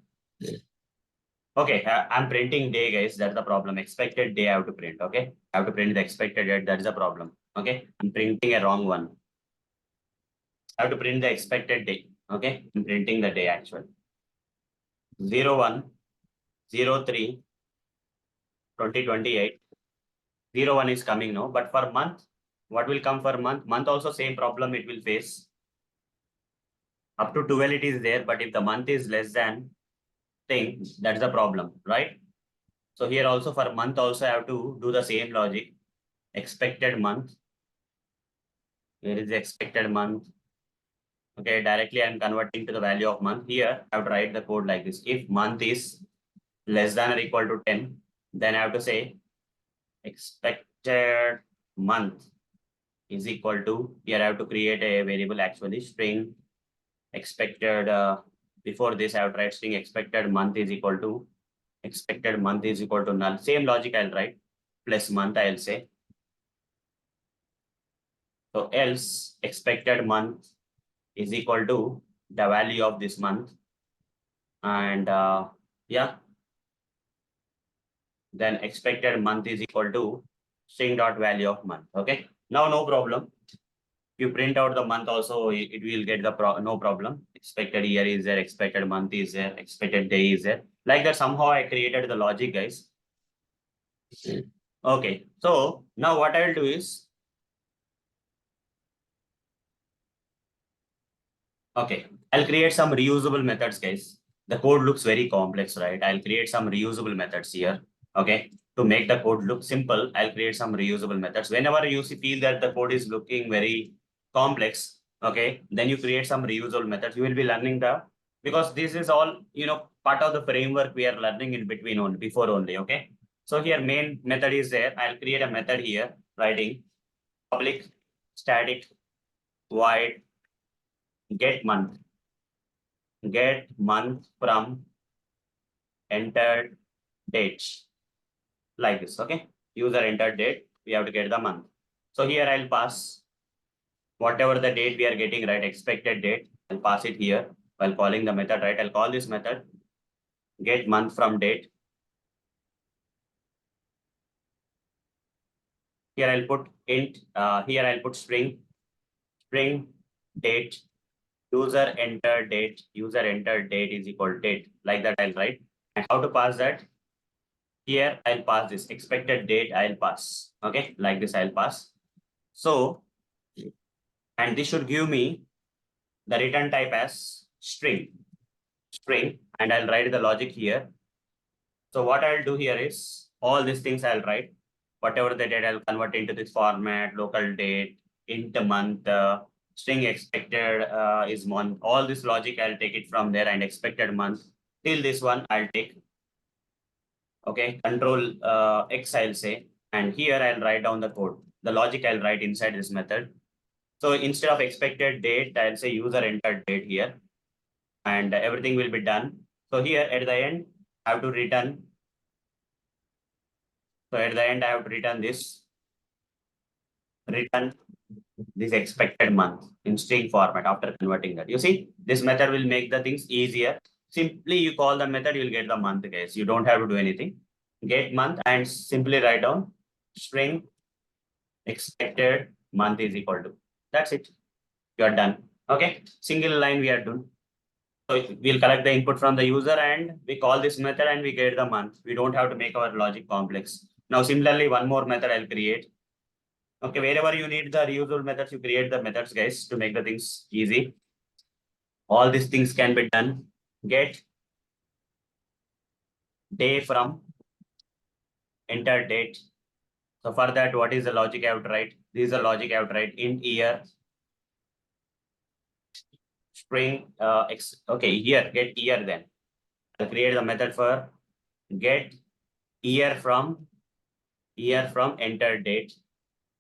S1: okay, I'm printing day, guys. That's the problem. Expected day I have to print. Okay, I have to print the expected date. That is the problem. Okay, I'm printing a wrong one. I have to print the expected day. Okay, I'm printing the day actually. 01 03 2028. 01 is coming now, but for month, what will come for month? Month also same problem it will face. Up to 12 it is there, but if the month is less than thing, that's the problem, right? So here also for month also I have to do the same logic. Expected month. Here is the expected month. Okay, directly I'm converting to the value of month. Here I have to write the code like this. If month is less than or equal to 10, then I have to say expected month is equal to, here I have to create a variable actually, string expected, before this I have to write string expected month is equal to null. Same logic I'll write, plus month I'll say. So else expected month is equal to the value of this month. And yeah, then expected month is equal to string dot value of month. Okay, now no problem. You print out the month also, it will get the no problem. Expected year is there, expected month is there, expected day is there. Like that, somehow I created the logic, guys. Okay, so now what I'll do is, okay, I'll create some reusable methods, guys. The code looks very complex, right? I'll create some reusable methods here. Okay, to make the code look simple, I'll create some reusable methods. Whenever you feel that the code is looking very complex, okay, then you create some reusable methods. You will be learning because this is all, part of the framework we are learning in between only, before only, okay. So here main method is there. I'll create a method here, writing public static void get month from entered date, like this, okay. User entered date, we have to get the month. So here I'll pass whatever the date we are getting, right, expected date, I'll pass it here while calling the method, right. I'll call this method get month from date. Here I'll put int, here I'll put string date, user entered date is equal to date, like that I'll write. And how to pass that? Here I'll pass this expected date, I'll pass, okay, like this I'll pass. So, and this should give me the return type as string, and I'll write the logic here. So what I'll do here is all these things I'll write, whatever the date I'll convert into this format, local date, int month, string expected is month, all this logic I'll take it from there, and expected month till this one I'll take, okay, control X I'll say, and here I'll write down the code, the logic I'll write inside this method. So instead of expected date, I'll say user entered date here, and everything will be done. So here at the end, I have to return. So at the end, I have to return this expected month in string format after converting that. You see, this method will make the things easier. Simply you call the method, you'll get the month, guys. You don't have to do anything. Get month and simply write down string expected month is equal to. That's it. You are done. Okay. Single line we are done. So we'll collect the input from the user and we call this method and we get the month. We don't have to make our logic complex. Now similarly, one more method I'll create. Okay, wherever you need the reusable methods, you create the methods, guys, to make the things easy. All these things can be done. Get day from enter date. So for that, what is the logic I have to write? This is the logic I have to write in year string okay, here get year. Then I'll create the method for get year from enter date.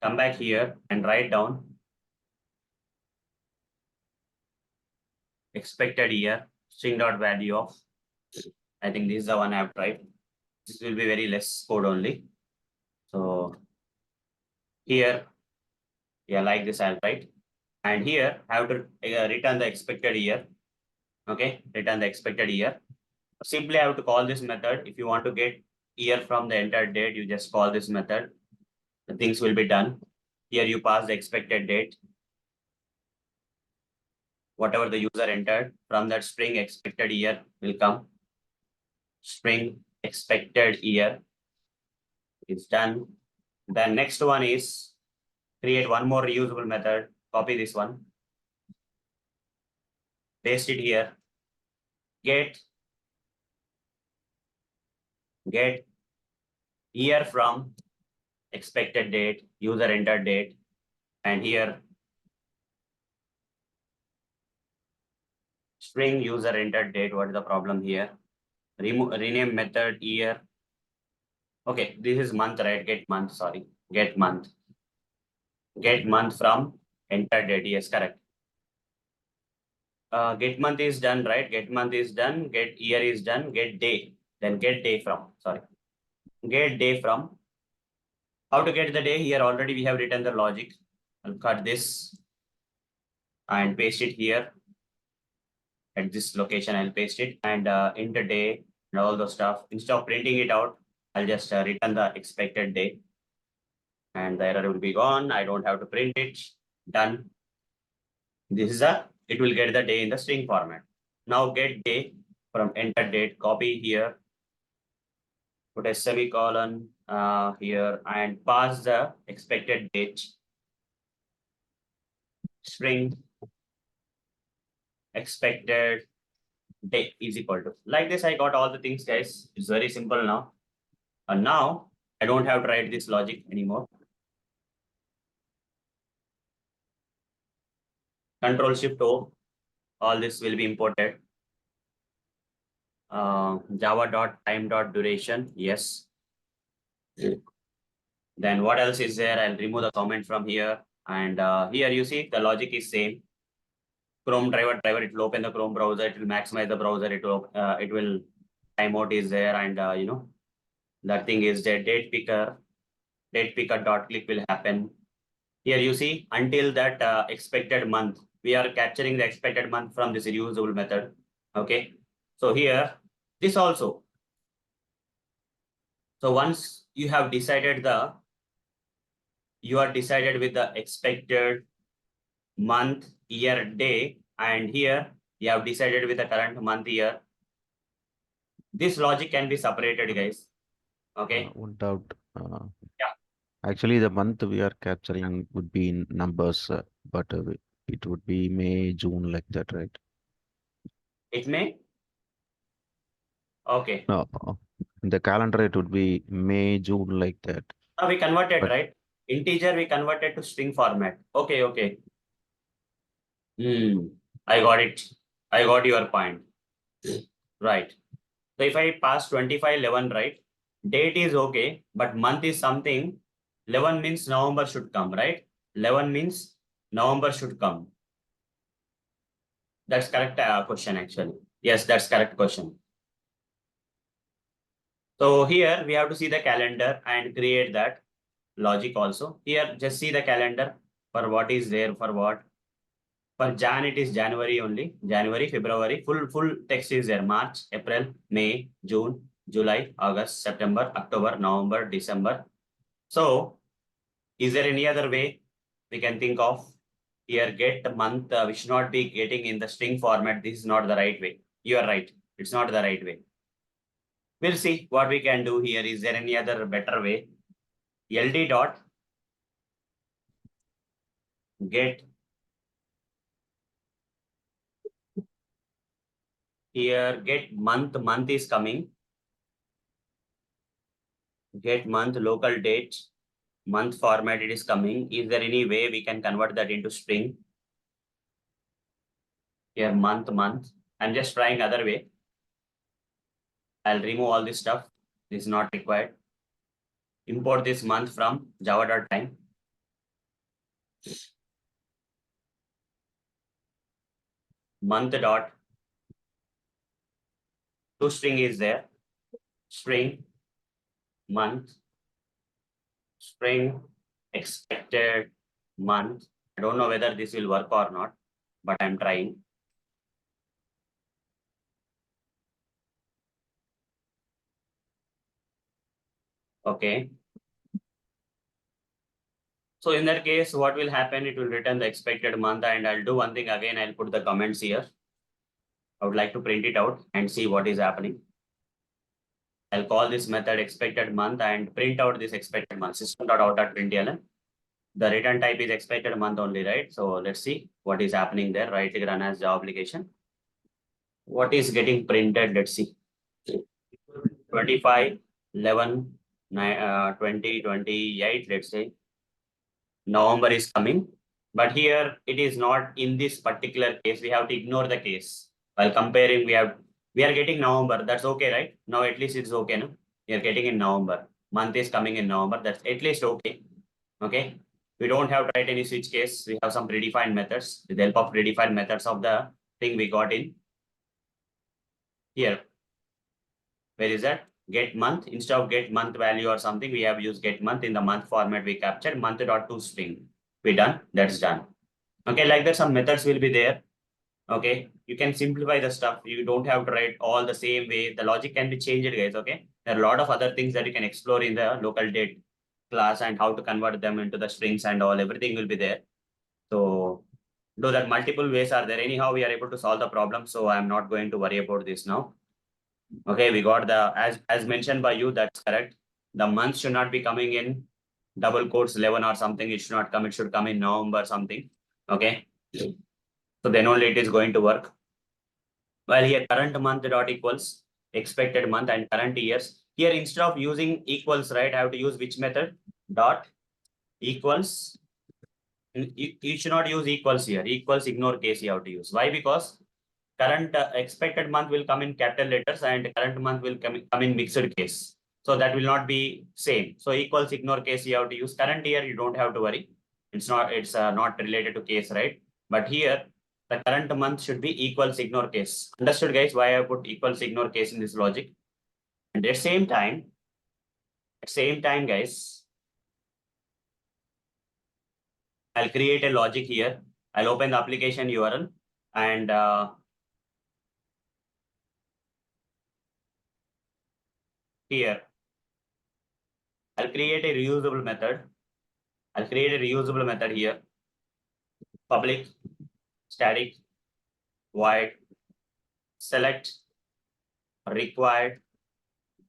S1: Come back here and write down expected year string dot value of, I think this is the one I have tried. This will be very less code only. So here, yeah, like this I'll write. And here I have to return the expected year. Okay, return the expected year. Simply I have to call this method. If you want to get year from the entered date, you just call this method. The things will be done. Here you pass the expected date. Whatever the user entered, from that string expected year will come. String expected year is done. The next one is create one more reusable method. Copy this one. Paste it here. Get year from expected date, user entered date, and here string user entered date. What is the problem here? Rename method year. Okay, this is month, right? Get month, sorry. Get month. Get month from entered date. Yes, correct. Get month is done, right? Get month is done. Get year is done. Get day. Then get day from. Sorry. Get day from. How to get the day? Here already we have written the logic. I'll cut this and paste it here. At this location, I'll paste it and in the day and all the stuff. Instead of printing it out, I'll just return the expected day. And the error will be gone. I don't have to print it. Done. This is it will get the day in the string format. Now get day from enter date. Copy here. Put a semicolon here and pass the expected date. String expected day is equal to. Like this, I got all the things, guys. It's very simple now. And now I don't have to write this logic anymore. Control Shift O. All this will be imported. Java.time.duration. Yes. Then what else is there? I'll remove the comment from here. And here you see the logic is same. Chrome driver, it will open the Chrome browser. It will maximize the browser. It will timeout is there. And that thing is there. Date picker dot click will happen. Here you see until that expected month. We are capturing the expected month from this reusable method. Okay. So here, this also. So once you have decided you are decided with the expected month, year, day, and here you have decided with the current month, year. This logic can be separated, guys. Okay.
S3: One doubt.
S1: Yeah.
S3: Actually, the month we are capturing would be in numbers, but it would be May, June, like that, right?
S1: It may. Okay.
S3: No, in the calendar it would be May, June, like that.
S1: Now we converted,
S3: But
S1: right? Integer we converted to string format. Okay, okay. I got it. I got your point. Right. So if I pass 25/11, right? Date is okay, but month is something. 11 means November should come, right? 11 means November should come. That's correct question actually. Yes, that's correct question. So here we have to see the calendar and create that logic also. Here, just see the calendar for what is there for what. For Jan, it is January only. January, February, full text is there. March, April, May, June, July, August, September, October, November, December. So, is there any other way we can think of? Here, get the month. We should not be getting in the string format. This is not the right way. You are right. It's not the right way. We'll see what we can do here. Is there any other better way? ld dot get here, get month is coming, get month local date, month format it is coming. Is there any way we can convert that into string? Here month. I'm just trying other way. I'll remove all this stuff. This is not required. Import this month from java.time. Month dot toString is there. String month, string expected month. I don't know whether this will work or not, but I'm trying. Okay. So in that case, what will happen? It will return the expected month, and I'll do one thing again. I'll put the comments here. I would like to print it out and see what is happening. I'll call this method expected month and print out this expected month. System.out.println. The return type is expected month only, right? So let's see what is happening there. Right click run as Java application. What is getting printed? Let's see. 25, 11, 2028, let's say. November is coming. But here it is not in this particular case. We have to ignore the case. While comparing, we are getting November. That's okay, right? Now at least it's okay. No? We are getting in November. Month is coming in November. That's at least okay. Okay. We don't have to write any switch case. We have some predefined methods. With the help of predefined methods of the thing we got in here. Where is that? Get month. Instead of get month value or something, we have used get month. In the month format, we captured month.toString. We done. That's done. Okay, like that, some methods will be there. Okay, you can simplify the stuff. You don't have to write all the same way. The logic can be changed, guys. Okay, there are a lot of other things that you can explore in the local date class and how to convert them into the strings and all. Everything will be there. So, though that multiple ways are there, anyhow, we are able to solve the problem. So I'm not going to worry about this now. Okay, we got the, as mentioned by you, that's correct. The month should not be coming in double quotes 11 or something. It should not come. It should come in November something. Okay. So then only it is going to work. While here current month dot equals expected month and current years. Here instead of using equals, right, I have to use which method? Dot equals. You should not use equals here. Equals, ignore case you have to use. Why? Because current expected month will come in capital letters and current month will come in mixed case. So that will not be same. So equals, ignore case you have to use. Current year you don't have to worry. It's not related to case, right? But here the current month should be equals, ignore case. Understood, guys? Why I put equals, ignore case in this logic? And at same time, guys, I'll create a logic here. I'll open the application URL and here I'll create a reusable method. I'll create a reusable method here. Public static void select required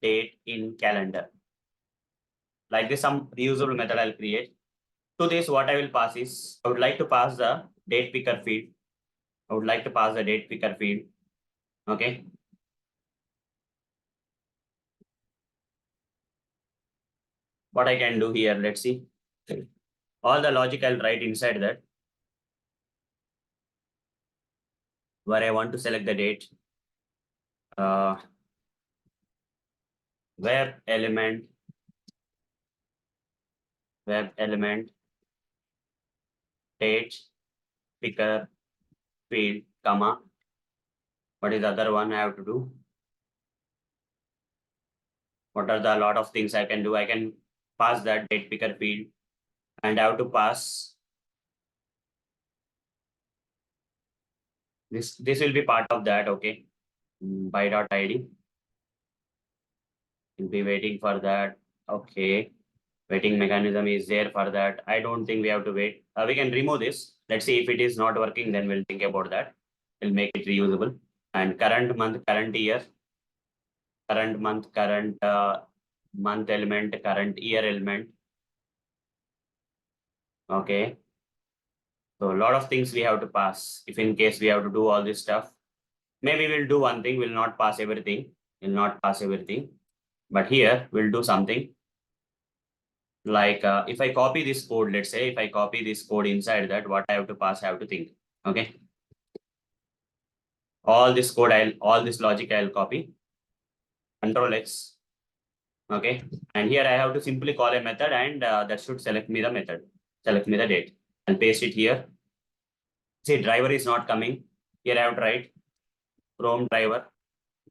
S1: date in calendar. Like this, some reusable method I'll create. To this, what I will pass is, I would like to pass the date picker field. I would like to pass the date picker field. Okay. What I can do here, let's see. All the logic I'll write inside that, where I want to select the date. Web element date picker field, comma. What is the other one I have to do? What are the lot of things I can do? I can pass that date picker field and I have to pass this. This will be part of that. Okay. By.id. We'll be waiting for that. Okay. Waiting mechanism is there for that. I don't think we have to wait. We can remove this. Let's see if it is not working, then we'll think about that. We'll make it reusable. And current month, current year, current month, current month element, current year element. Okay. So a lot of things we have to pass. If in case we have to do all this stuff, maybe we'll do one thing, we'll not pass everything. We'll not pass everything. But here we'll do something like if I copy this code, let's say if I copy this code inside that, what I have to pass, I have to think. Okay. All this code, all this logic I'll copy. Control X. Okay. And here I have to simply call a method and that should select me the method, select me the date. I'll paste it here. See, driver is not coming. Here I have to write Chrome driver,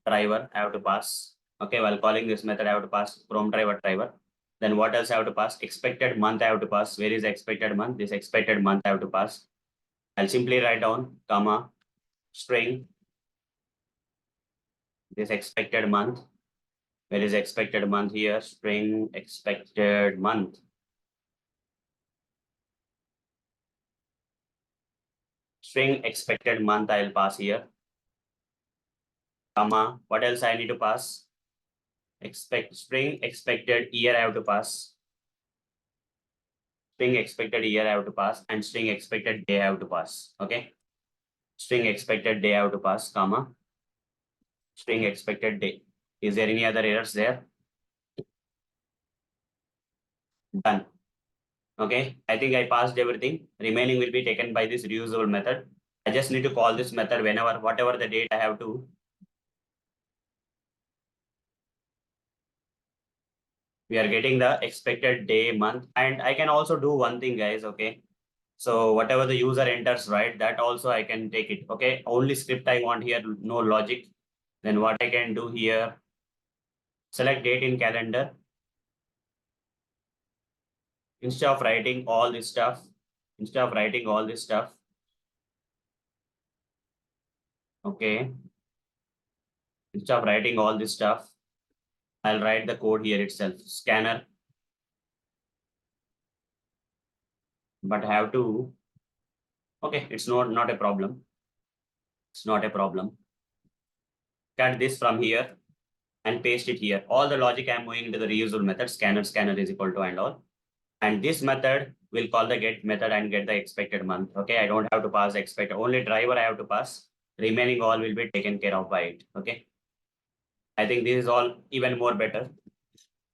S1: I have to pass. Okay, while calling this method, I have to pass Chrome driver. Then what else I have to pass? Expected month I have to pass. Where is the expected month? This expected month I have to pass. I'll simply write down comma string this expected month. Where is expected month here? String expected month. String expected month I'll pass here. Comma. What else I need to pass? String expected year I have to pass. String expected year I have to pass and string expected day I have to pass. Okay. String expected day I have to pass, comma. String expected day. Is there any other errors there? Done. Okay. I think I passed everything. Remaining will be taken by this reusable method. I just need to call this method whenever, whatever the date I have to. We are getting the expected day, month, and I can also do one thing, guys. Okay. So whatever the user enters, right, that also I can take it. Okay. Only script I want here, no logic. Then what I can do here, select date in calendar. Instead of writing all this stuff, okay, instead of writing all this stuff, I'll write the code here itself, scanner, but I have to, okay, it's not a problem. It's not a problem. Cut this from here and paste it here. All the logic I'm moving into the reusable method, scanner is equal to and all. And this method will call the get method and get the expected month. Okay, I don't have to pass expected, only driver I have to pass. Remaining all will be taken care of by it. Okay. I think this is all even more better.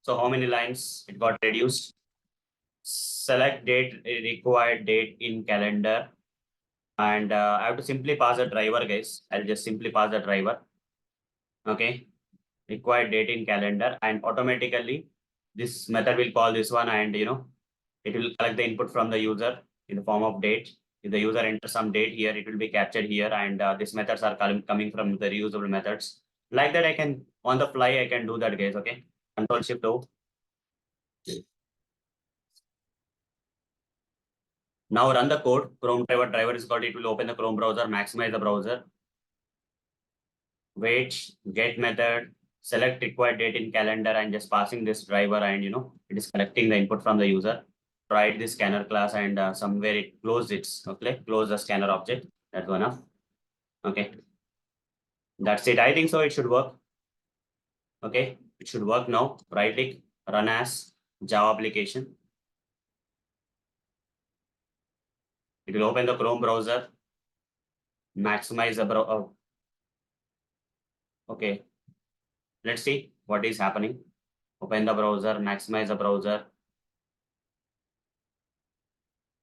S1: So how many lines it got reduced? Select date, required date in calendar. And I have to simply pass a driver, guys. I'll just simply pass the driver. Okay. Required date in calendar, and automatically this method will call this one, and it will collect the input from the user in the form of date. If the user enters some date here, it will be captured here, and these methods are coming from the reusable methods. Like that, I can on the fly I can do that, guys. Okay. Control Shift O. Now run the code. Chrome driver is called. It will open the Chrome browser, maximize the browser. Wait, get method, select required date in calendar and just passing this driver, and it is collecting the input from the user. Write this scanner class and somewhere it close it. Okay, close the scanner object. That's enough. Okay. That's it. I think so. It should work. Okay. It should work now. Right click, run as Java application. It will open the Chrome browser. Maximize the browser. Okay. Let's see what is happening. Open the browser, maximize the browser.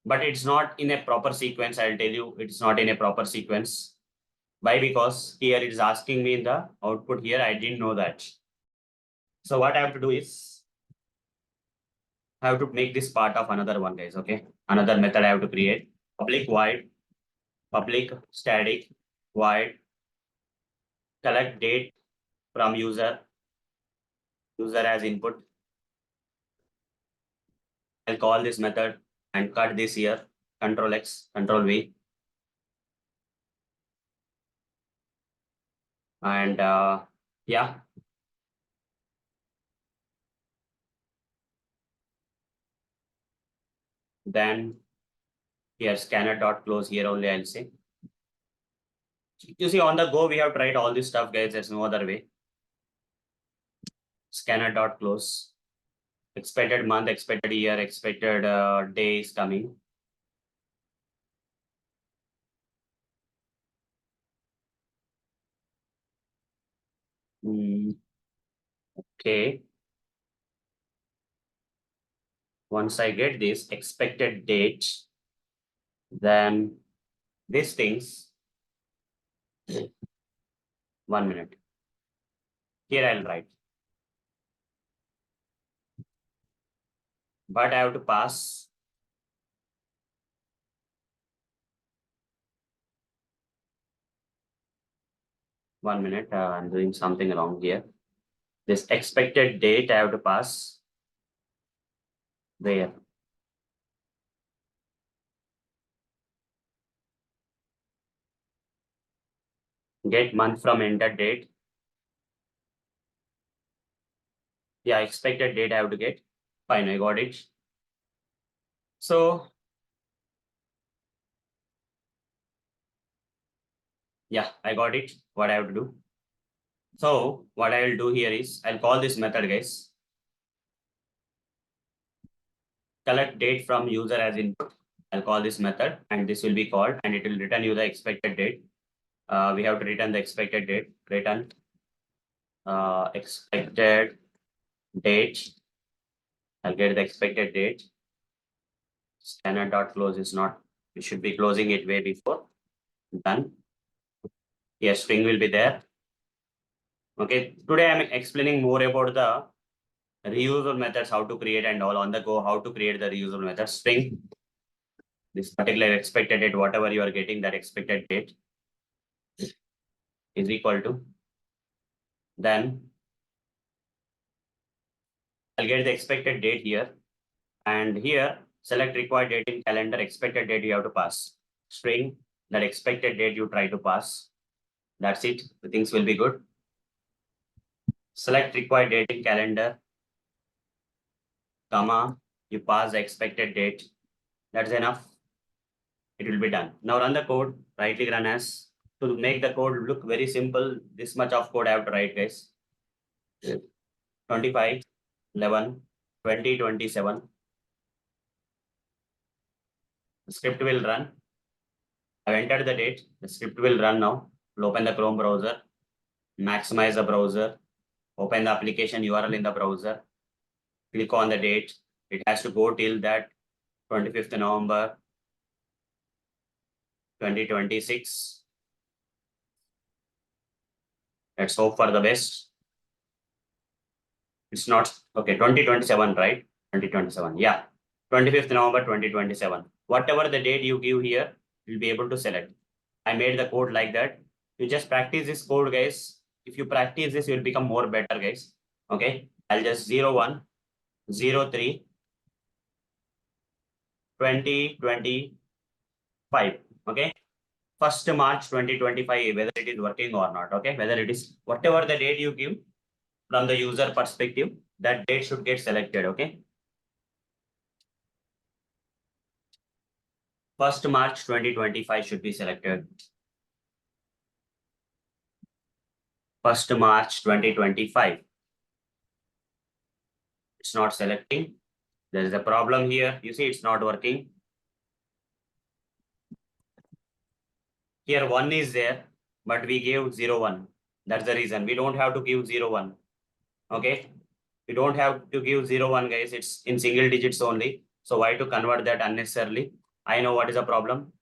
S1: But it's not in a proper sequence. I'll tell you, it's not in a proper sequence. Why? Because here it is asking me the output here. I didn't know that. So what I have to do is I have to make this part of another one, guys. Okay. Another method I have to create. Public void, public static void, collect date from user as input. I'll call this method and cut this here. Control X, Control V. And yeah. Then here scanner.close here only I'll say. You see, on the go, we have tried all this stuff, guys. There's no other way. Scanner.close. Expected month, expected year, expected day is coming. Okay. Once I get this expected date, then these things, 1 minute. Here I'll write. But I have to pass 1 minute. I'm doing something wrong here. This expected date I have to pass where? Get month from enter date. Yeah, expected date I have to get. Fine, I got it. So yeah, I got it. What I have to do. So what I will do here is I'll call this method, guys. Collect date from user as input. I'll call this method and this will be called and it will return you the expected date. We have to return the expected date. Return expected date. I'll get the expected date. Scanner.close is not, we should be closing it way before. Done. Yes, string will be there. Okay, today I'm explaining more about the reusable methods, how to create and all on the go, how to create the reusable methods. String, this particular expected date, whatever you are getting, that expected date is equal to, then I'll get the expected date here. And here, select required date in calendar, expected date you have to pass. String, that expected date you try to pass. That's it. The things will be good. Select required date in calendar, comma, you pass the expected date. That's enough. It will be done. Now run the code, right click run as. To make the code look very simple, this much of code I have to write, guys. 25, 11, 20, 27. The script will run. I've entered the date. The script will run now. We'll open the Chrome browser, maximize the browser, open the application URL in the browser, click on the date. It has to go till that 25th November 2026. Let's hope for the best. It's not okay. 2027, right? 2027. Yeah. 25th November 2027. Whatever the date you give here, you'll be able to select. I made the code like that. You just practice this code, guys. If you practice this, you'll become more better, guys. Okay. I'll just 01, 03, 2025. Okay. 1st March 2025, whether it is working or not. Okay. Whether it is whatever the date you give from the user perspective, that date should get selected. Okay. 1st March 2025 should be selected. 1st March 2025. It's not selecting. There is a problem here. You see, it's not working. Here 1 is there, but we gave 01. That's the reason. We don't have to give 01. Okay. We don't have to give 01, guys. It's in single digits only. So why to convert that unnecessarily? I know what is the problem.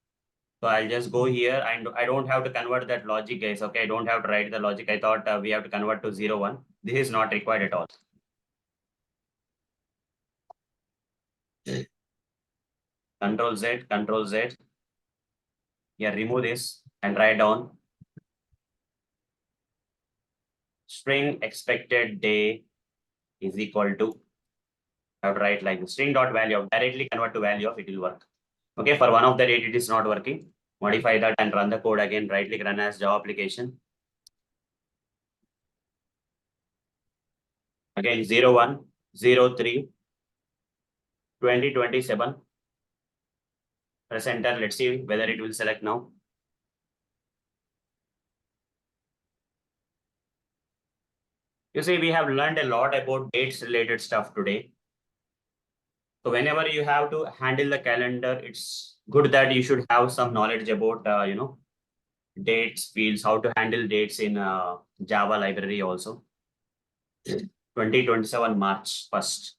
S1: So I'll just go here and I don't have to convert that logic, guys. Okay. I don't have to write the logic. I thought we have to convert to 01. This is not required at all. Control Z, Control Z. Yeah, remove this and write down string expected day is equal to, I have to write like the string dot value of, directly convert to value of, it will work. Okay, for one of the date it is not working. Modify that and run the code again. Right click run as Java application. Again 01, 03, 2027. Press enter. Let's see whether it will select now. You see, we have learned a lot about dates related stuff today. So whenever you have to handle the calendar, it's good that you should have some knowledge about, dates, fields, how to handle dates in Java library also. 2027 March 1st.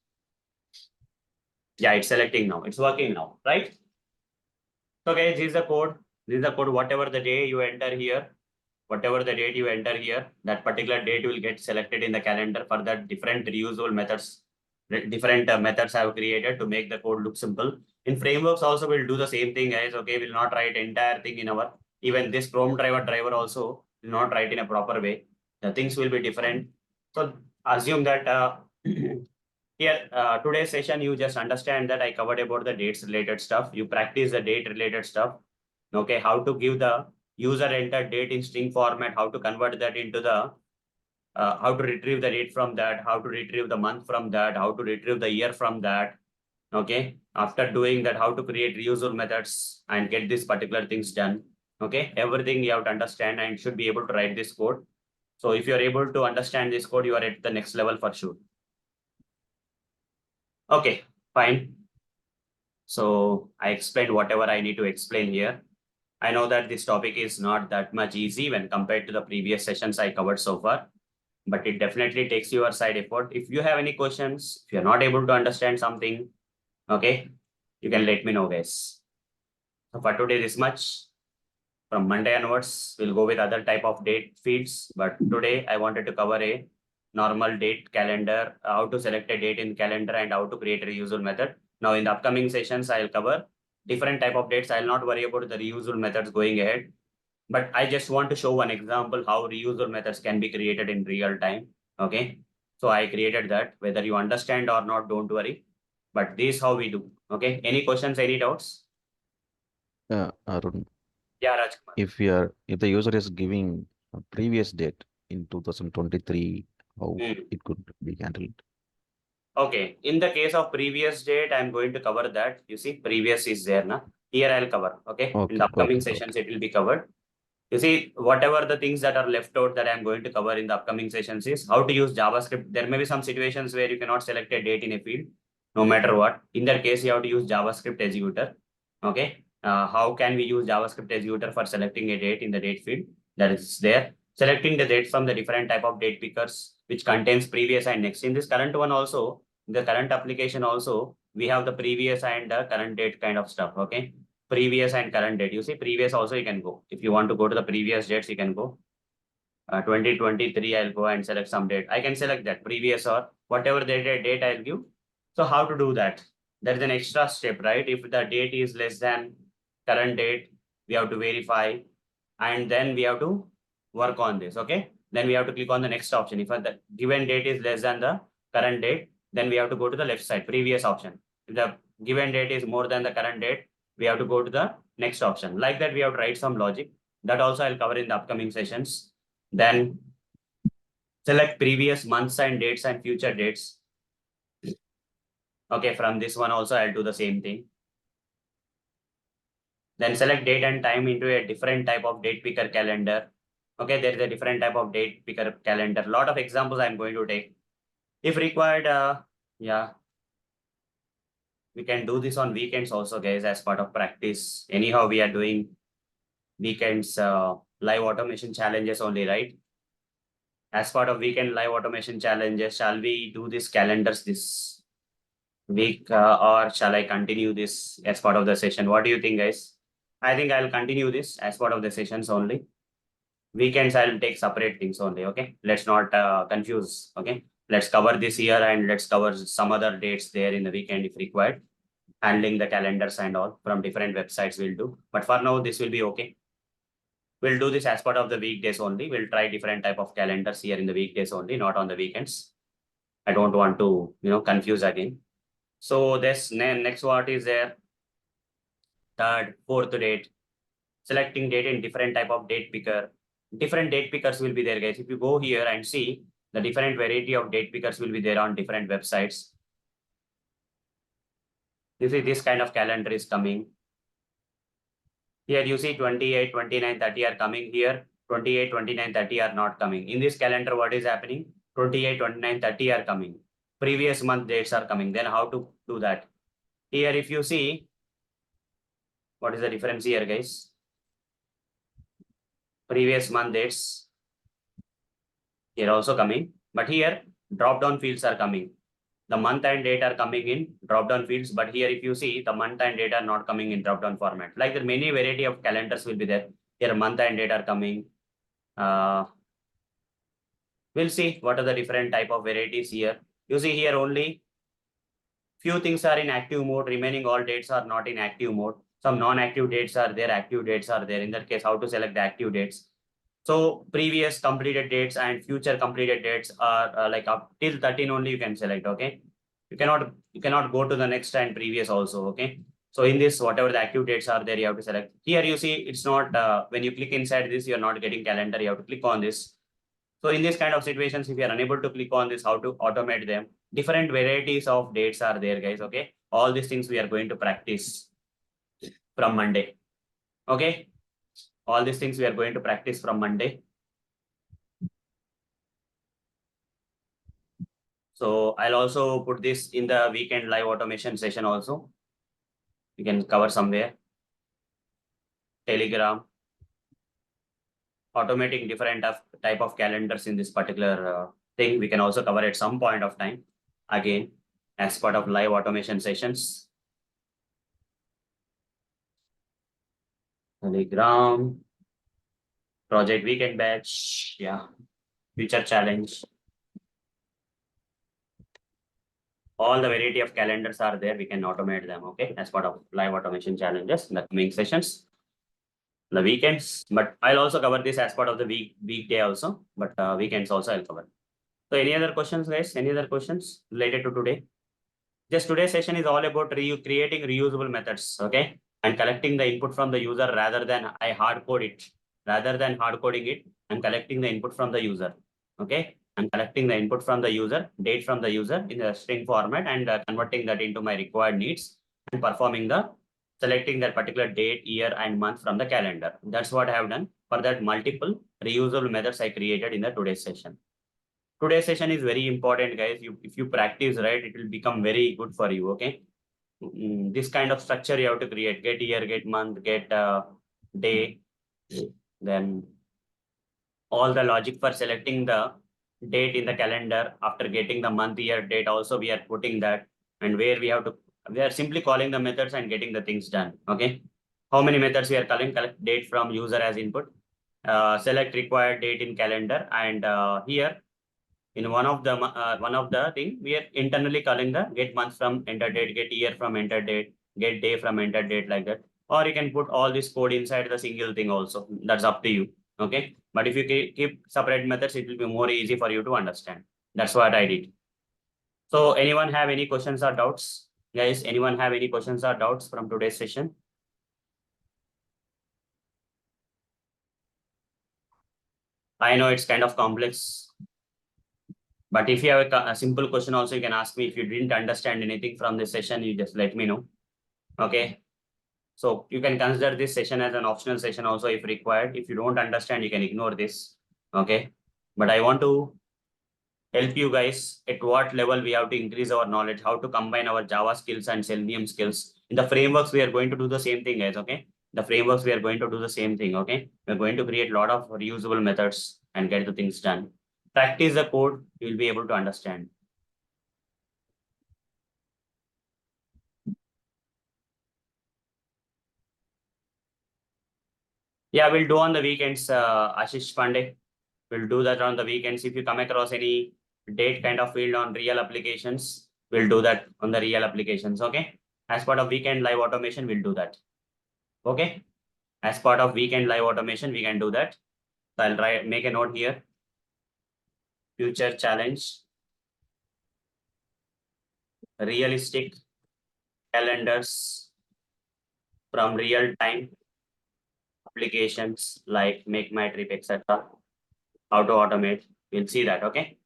S1: Yeah, it's selecting now. It's working now, right? So guys, this is the code. This is the code. Whatever the day you enter here, whatever the date you enter here, that particular date will get selected in the calendar for the different reusable methods. Different methods I have created to make the code look simple. In frameworks also we'll do the same thing, guys. Okay, we'll not write entire thing in our, even this Chrome driver also will not write in a proper way. The things will be different. So assume that here today's session you just understand that I covered about the dates related stuff. You practice the date related stuff. Okay, how to give the user entered date in string format, how to convert that into the how to retrieve the date from that, how to retrieve the month from that, how to retrieve the year from that. Okay, after doing that, how to create reusable methods and get these particular things done. Okay, everything you have to understand and should be able to write this code. So if you are able to understand this code, you are at the next level for sure. Okay, fine. So I explained whatever I need to explain here. I know that this topic is not that much easy when compared to the previous sessions I covered so far, but it definitely takes your side effort. If you have any questions, if you're not able to understand something, okay, you can let me know, guys. So for today, this much. From Monday onwards, we'll go with other type of date fields. But today I wanted to cover a normal date calendar, how to select a date in calendar and how to create a reusable method. Now in the upcoming sessions, I'll cover different type of dates. I'll not worry about the reusable methods going ahead. But I just want to show one example how reusable methods can be created in real time. Okay. So I created that. Whether you understand or not, don't worry. But this is how we do. Okay. Any questions, any doubts?
S3: Arun,
S1: Yeah, Rajkumar.
S3: if the user is giving a previous date in 2023, how it could be handled?
S1: Okay, in the case of previous date, I'm going to cover that. You see, previous is there now. Here I'll cover. Okay, in the upcoming sessions, it will be covered. You see, whatever the things that are left out that I'm going to cover in the upcoming sessions is how to use JavaScript. There may be some situations where you cannot select a date in a field, no matter what. In that case, you have to use JavaScript executor. Okay, how can we use JavaScript executor for selecting a date in the date field? That is there. Selecting the date from the different type of date pickers, which contains previous and next. In this current one also, in the current application also, we have the previous and the current date kind of stuff. Okay, previous and current date. You see, previous also you can go. If you want to go to the previous dates, you can go. 2023, I'll go and select some date. I can select that previous or whatever the date I'll give. So how to do that? There is an extra step, right? If the date is less than current date, we have to verify and then we have to work on this. Okay. Then we have to click on the next option. If the given date is less than the current date, then we have to go to the left side, previous option. If the given date is more than the current date, we have to go to the next option. Like that, we have to write some logic. That also I'll cover in the upcoming sessions. Then select previous months and dates and future dates. Okay, from this one also I'll do the same thing. Then select date and time into a different type of date picker calendar. Okay, there is a different type of date picker calendar. A lot of examples I'm going to take. If required, yeah, we can do this on weekends also, guys, as part of practice. Anyhow, we are doing weekends live automation challenges only, right? As part of weekend live automation challenges, shall we do these calendars this week or shall I continue this as part of the session? What do you think, guys? I think I'll continue this as part of the sessions only. Weekends, I'll take separate things only, okay? Let's not confuse, okay? Let's cover this year and let's cover some other dates there in the weekend if required. Handling the calendars and all from different websites we'll do. But for now, this will be okay. We'll do this as part of the weekdays only. We'll try different type of calendars here in the weekdays only, not on the weekends. I don't want to, confuse again. So this next what is there? Third, fourth date. Selecting date in different type of date picker. Different date pickers will be there, guys. If you go here and see, the different variety of date pickers will be there on different websites. You see this kind of calendar is coming. Here you see 28, 29, 30 are coming here. 28, 29, 30 are not coming. In this calendar, what is happening? 28, 29, 30 are coming. Previous month dates are coming. Then how to do that? Here, if you see, what is the difference here, guys? Previous month dates here also coming. But here, drop-down fields are coming. The month and date are coming in drop-down fields, but here if you see the month and date are not coming in drop-down format. Like there many variety of calendars will be there. Here month and date are coming. We'll see what are the different type of varieties here. You see here only few things are in active mode, remaining all dates are not in active mode. Some non-active dates are there, active dates are there. In that case, how to select the active dates? So previous completed dates and future completed dates are like up till 13 only you can select, okay? You cannot go to the next and previous also, okay? So in this, whatever the active dates are there, you have to select. Here you see it's not, when you click inside this, you're not getting calendar, you have to click on this. So in this kind of situations, if you are unable to click on this, how to automate them? Different varieties of dates are there, guys, okay? All these things we are going to practice from Monday, okay? All these things we are going to practice from Monday. So I'll also put this in the weekend live automation session also. You can cover somewhere. Telegram. Automating different type of calendars in this particular thing. We can also cover at some point of time. Again, as part of live automation sessions. Telegram. Project weekend batch. Yeah. Future challenge. All the variety of calendars are there. We can automate them, okay, as part of live automation challenges in the coming sessions, the weekends. But I'll also cover this as part of the weekday also, but weekends also I'll cover. So any other questions, guys? Any other questions related to today? Just today's session is all about creating reusable methods, okay, and collecting the input from the user rather than I hard code it. Rather than hard coding it, I'm collecting the input from the user, okay. I'm collecting the input from the user, date from the user in a string format, and converting that into my required needs and performing the selecting that particular date, year, and month from the calendar. That's what I have done. For that, multiple reusable methods I created in the today's session. Today's session is very important, guys. If you practice right, it will become very good for you, okay? This kind of structure you have to create: get year, get month, get day, then all the logic for selecting the date in the calendar. After getting the month, year, date also we are putting that, and where we are simply calling the methods and getting the things done, okay? How many methods we are calling? Collect date from user as input, select required date in calendar, and here in one of the thing we are internally calling the get month from enter date, get year from enter date, get day from enter date, like that. Or you can put all this code inside the single thing also. That's up to you, okay? But if you keep separate methods, it will be more easy for you to understand. That's what I did. So anyone have any questions or doubts, guys? Anyone have any questions or doubts from today's session? I know it's kind of complex, but if you have a simple question also, you can ask me. If you didn't understand anything from this session, you just let me know, okay? So you can consider this session as an optional session also if required. If you don't understand, you can ignore this, okay? But I want to help you guys at what level we have to increase our knowledge, how to combine our Java skills and Selenium skills. In the frameworks, we are going to do the same thing, guys, okay? The frameworks, we are going to do the same thing, okay? We're going to create a lot of reusable methods and get the things done. Practice the code, you will be able to understand. Yeah, we'll do on the weekends, Ashish Pandey. We'll do that on the weekends. If you come across any date kind of field on real applications, we'll do that on the real applications, okay? As part of weekend live automation, we'll do that, okay? As part of weekend live automation, we can do that. So I'll make a note here. Future challenge, realistic calendars from real-time applications like Make My Trip, etc. How to automate, we'll see that, okay?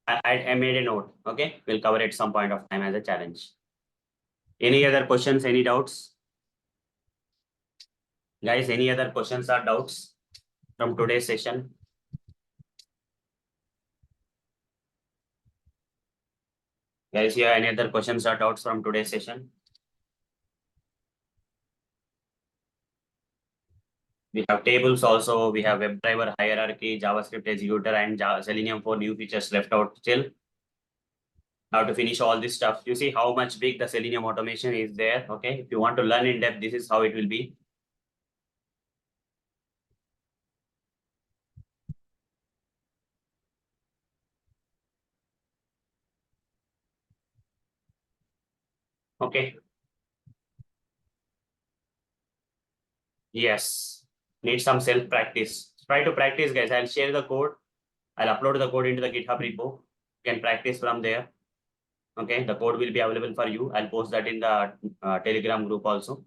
S1: I made a note, okay? We'll cover it some point of time as a challenge. Any other questions, any doubts? Guys, any other questions or doubts from today's session? Guys, you have any other questions or doubts from today's session? We have tables also. We have WebDriver hierarchy, JavaScript executor, and Selenium for new features left out still. Now to finish all this stuff, you see how much big the Selenium automation is there. Okay, if you want to learn in depth, this is how it will be. Okay. Yes. Need some self practice. Try to practice, guys. I'll share the code. I'll upload the code into the GitHub repo. You can practice from there. Okay. The code will be available for you. I'll post that in the Telegram group also.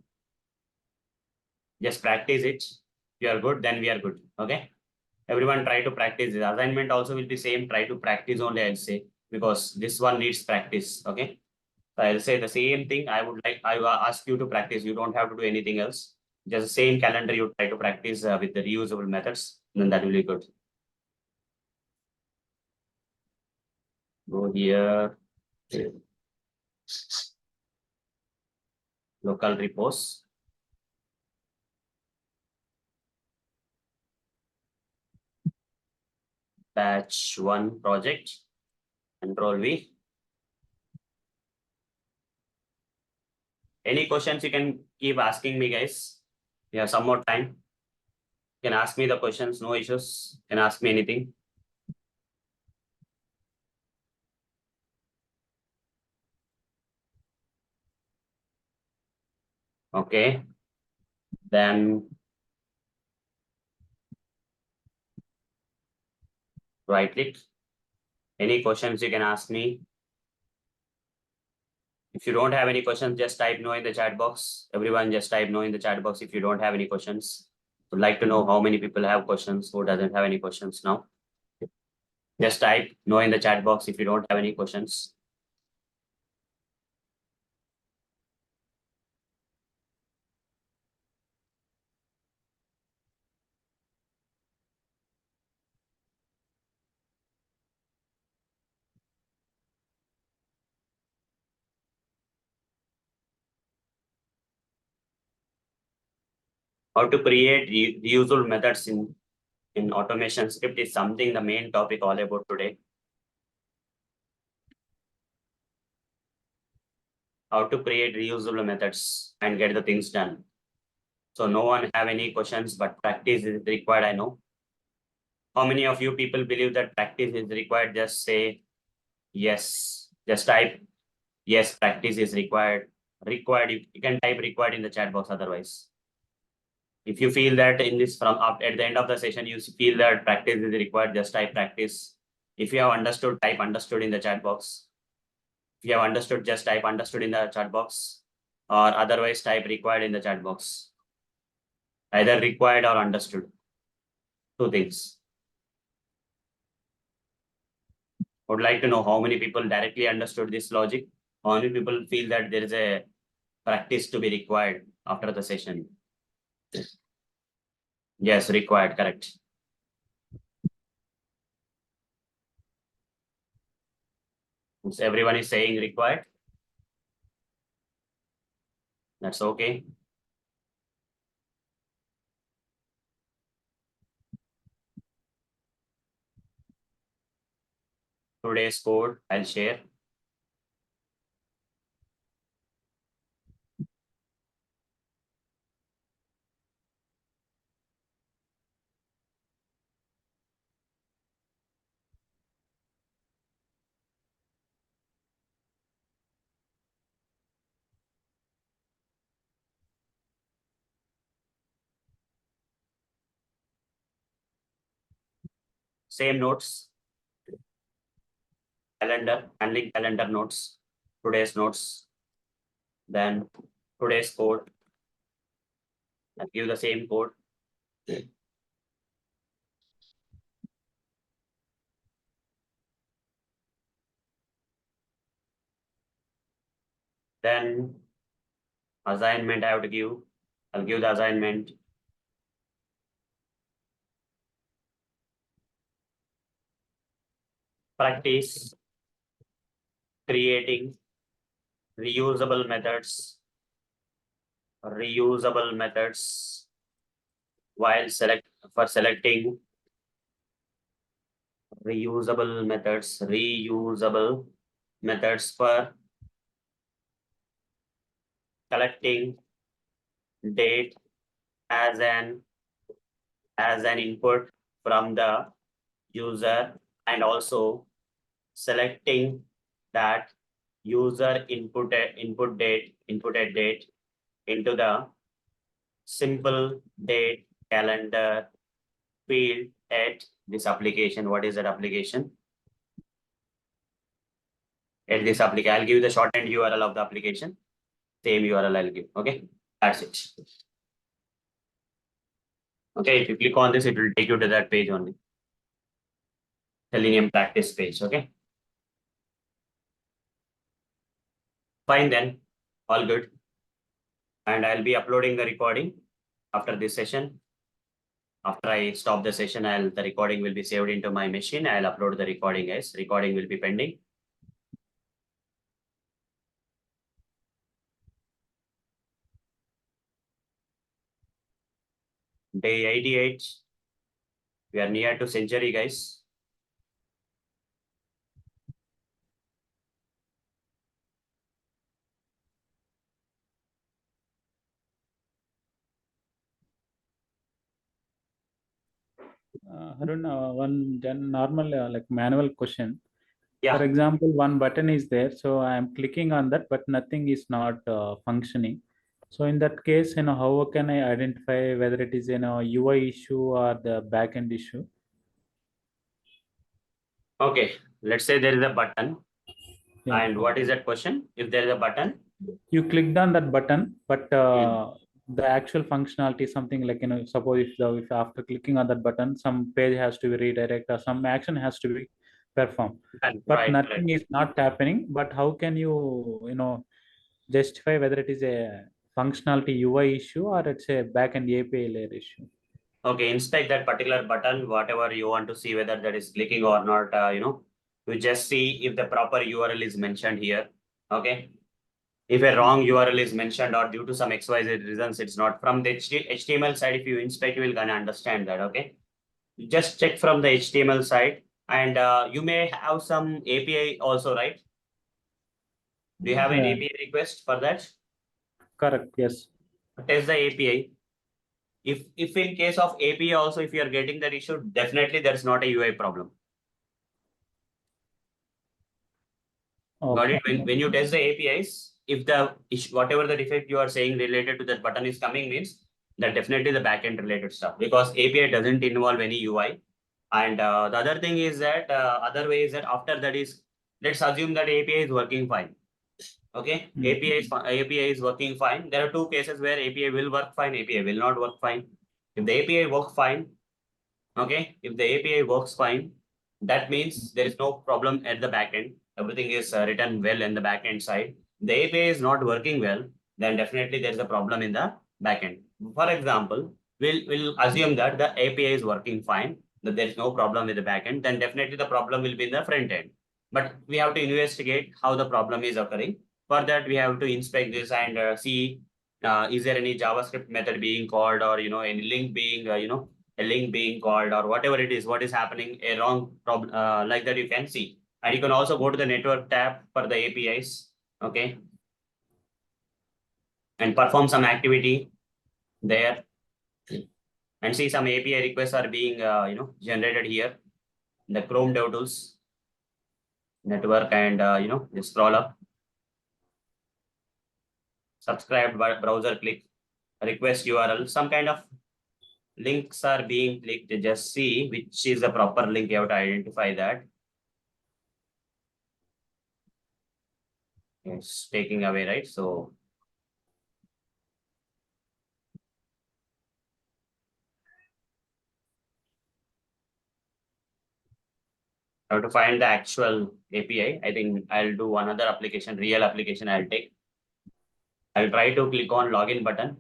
S1: Just practice it. If you are good, then we are good. Okay. Everyone try to practice. The assignment also will be same. Try to practice only, I'll say, because this one needs practice. Okay. So I'll say the same thing. I will ask you to practice. You don't have to do anything else. Just the same calendar you try to practice with the reusable methods. Then that will be good. Go here. Local repos. Batch 1 project. Control V. Any questions you can keep asking me, guys. You have some more time. You can ask me the questions, no issues. You can ask me anything. Okay. Then right click. Any questions you can ask me. If you don't have any questions, just type no in the chat box. Everyone just type no in the chat box if you don't have any questions. Would like to know how many people have questions, who doesn't have any questions now. Just type no in the chat box if you don't have any questions. How to create reusable methods in automation script is something the main topic all about today. How to create reusable methods and get the things done. So no one have any questions, but practice is required, I know. How many of you people believe that practice is required? Just say yes. Just type yes, practice is required. Required, you can type required in the chat box otherwise. If you feel that in this from up at the end of the session, you feel that practice is required, just type practice. If you have understood, type understood in the chat box. If you have understood, just type understood in the chat box, or otherwise type required in the chat box. Either required or understood. Two things. Would like to know how many people directly understood this logic. How many people feel that there is a practice to be required after the session? Yes, required, correct. So everyone is saying required. That's okay. Today's code I'll share. Same notes. Calendar, handling calendar notes. Today's notes. Then today's code. I'll give the same code. Then assignment I have to give. I'll give the assignment. Practice creating reusable methods. Reusable methods while selecting reusable methods for collecting date as an input from the user, and also selecting that user inputted date into the simple date calendar field at this application. What is that application? At this application, I'll give you the shorthand URL of the application. Same URL I'll give. Okay, that's it. Okay, if you click on this, it will take you to that page only. Selenium practice page. Okay. Fine then, all good. And I'll be uploading the recording after this session. After I stop the session, the recording will be saved into my machine. I'll upload the recording, guys. Recording will be pending. Day 88. We are near to century, guys.
S4: Harun, one normal like manual question.
S1: Yeah.
S4: For example, one button is there, so I am clicking on that, but nothing is not functioning. So in that case, how can I identify whether it is UI issue or the backend issue?
S1: Okay. Let's say there is a button.
S4: Yeah.
S1: And what is that question? If there is a button,
S4: You clicked on that button, but the actual functionality is something like suppose if after clicking on that button, some page has to be redirected or some action has to be performed, but nothing is not happening. But how can you justify whether it is a functionality UI issue or it's a backend API layer issue?
S1: Okay, inspect that particular button, whatever you want to see, whether that is clicking or not, you just see if the proper URL is mentioned here. Okay. If a wrong URL is mentioned or due to some XYZ reasons, it's not from the HTML side. If you inspect, you will gonna understand that. Okay. Just check from the HTML side, and you may have some API also, right? Do you have an API request for that?
S4: Correct. Yes.
S1: Test the API. If in case of API also, if you are getting that issue, definitely there's not a UI problem. Got it? When you test the APIs, if the issue, whatever the defect you are saying related to that button is coming, means that definitely the backend related stuff, because API doesn't involve any UI. And the other thing is that other way is that after that is, let's assume that API is working fine. Okay, API is working fine. There are two cases where API will work fine, API will not work fine. If the API works fine, okay, if the API works fine, that means there is no problem at the backend. Everything is written well in the backend side. The API is not working well, then definitely there is a problem in the backend. For example, we'll assume that the API is working fine, that there is no problem with the backend, then definitely the problem will be in the front end. But we have to investigate how the problem is occurring. For that, we have to inspect this and see is there any JavaScript method being called, or any link being a link being called, or whatever it is, what is happening, a wrong problem like that you can see. And you can also go to the network tab for the APIs, okay, and perform some activity there and see some API requests are being generated here. The Chrome DevTools network, and just scroll up, subscribe browser click, request URL, some kind of links are being clicked. Just see which is the proper link. You have to identify that. It's taking away, right? So I have to find the actual API. I think I'll do another application, real application I'll take. I'll try to click on login button.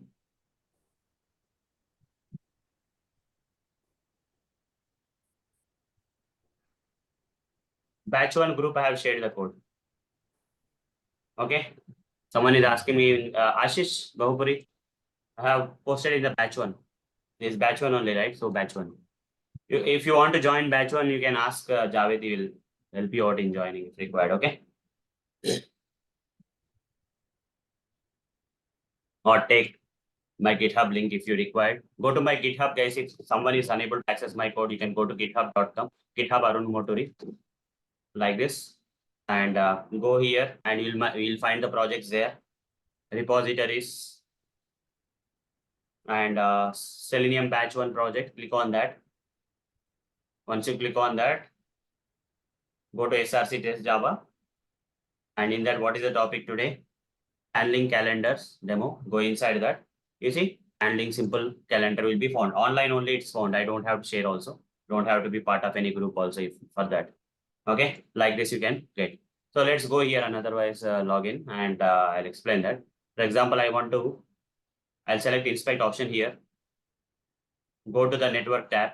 S1: Batch one group, I have shared the code. Okay. Someone is asking me, Ashish Bahupuri, I have posted in the batch one. This is batch 1 only, right? So batch 1. If you want to join batch 1, you can ask Javed, he will help you out in joining if required, okay? Or take my GitHub link if you require. Go to my GitHub, guys. If someone is unable to access my code, you can go to github.com, GitHub Arun Moturi, like this, and go here, and you'll find the projects there, repositories, and Selenium batch 1 project. Click on that. Once you click on that, go to SRC test Java, and in that, what is the topic today? Handling calendars demo. Go inside that. You see, handling simple calendar will be found. Online only it's found. I don't have to share also. Don't have to be part of any group also if, for that. Okay, like this you can get. So let's go here and otherwise login, and I'll explain that. For example, I'll select inspect option here. Go to the network tab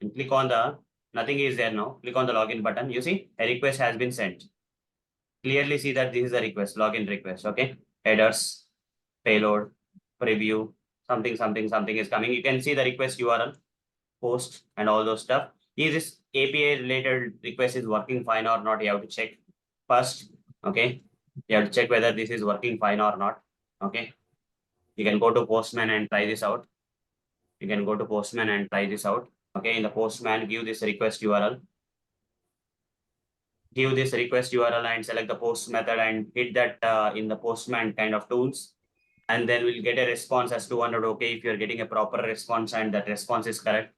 S1: and click on nothing is there now. Click on the login button. You see a request has been sent. Clearly see that this is a request, login request. Okay, headers, payload, preview, something is coming. You can see the request URL, post, and all those stuff. Is this API related request is working fine or not? You have to check first. Okay, you have to check whether this is working fine or not. Okay, you can go to Postman and try this out. You can go to Postman and try this out. Okay, in the Postman, give this request URL. Give this request URL and select the post method and hit that in the Postman kind of tools. And then we'll get a response as 200. Okay, if you're getting a proper response and that response is correct,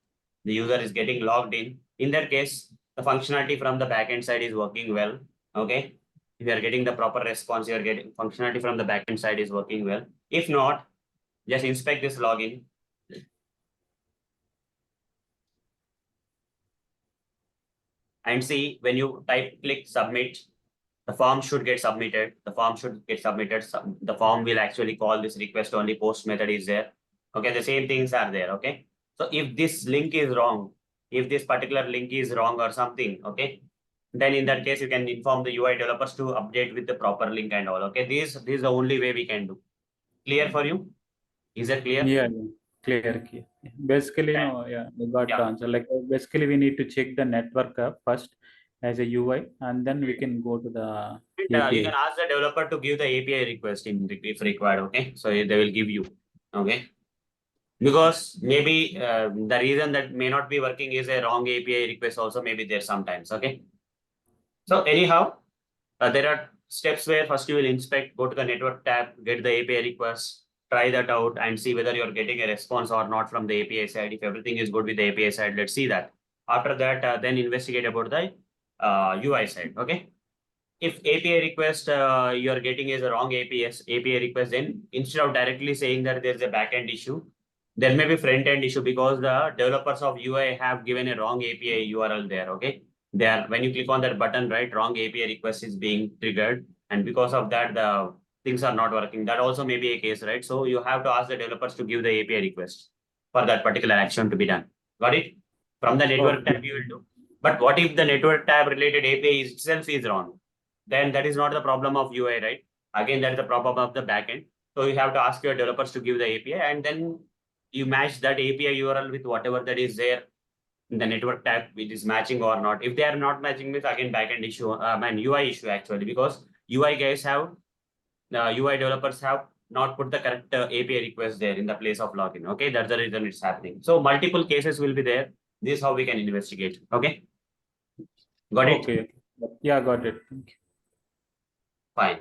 S1: the user is getting logged in. In that case, the functionality from the backend side is working well. Okay, if you are getting the proper response, you are getting functionality from the backend side is working well. If not, just inspect this login. And see when you click submit, the form should get submitted. The form should get submitted. The form will actually call this request only post method is there. Okay, the same things are there. Okay, so if this link is wrong, if this particular link is wrong or something, okay, then in that case you can inform the UI developers to update with the proper link and all. Okay, this is the only way we can do. Clear for you? Is that clear?
S4: Yeah, clear. Basically, we got the answer. Like basically, we need to check the network first as a UI, and then we can go to the API.
S1: You can ask the developer to give the API request if required. Okay, so they will give you. Okay, because maybe the reason that may not be working is a wrong API request. Also, maybe there sometimes. Okay, so anyhow, there are steps where first you will inspect, go to the network tab, get the API request, try that out and see whether you're getting a response or not from the API side. If everything is good with the API side, let's see that. After that, then investigate about the UI side. Okay. If API request you are getting is a wrong API request, then instead of directly saying that there's a backend issue, there may be front end issue because the developers of UI have given a wrong API URL there. Okay. There, when you click on that button, right, wrong API request is being triggered. And because of that, the things are not working. That also may be a case, right? So you have to ask the developers to give the API request for that particular action to be done. Got it? From the network tab you will do. But what if the network tab related API itself is wrong? Then that is not the problem of UI, right? Again, that is the problem of the backend. So you have to ask your developers to give the API and then you match that API URL with whatever that is there in the network tab, it is matching or not. If they are not matching with again backend issue, and UI issue actually, because UI guys have, UI developers have not put the correct API request there in the place of login. Okay, that's the reason it's happening. So multiple cases will be there. This is how we can investigate. Okay, got it?
S4: Okay. Yeah, got it. Thank you.
S1: Fine.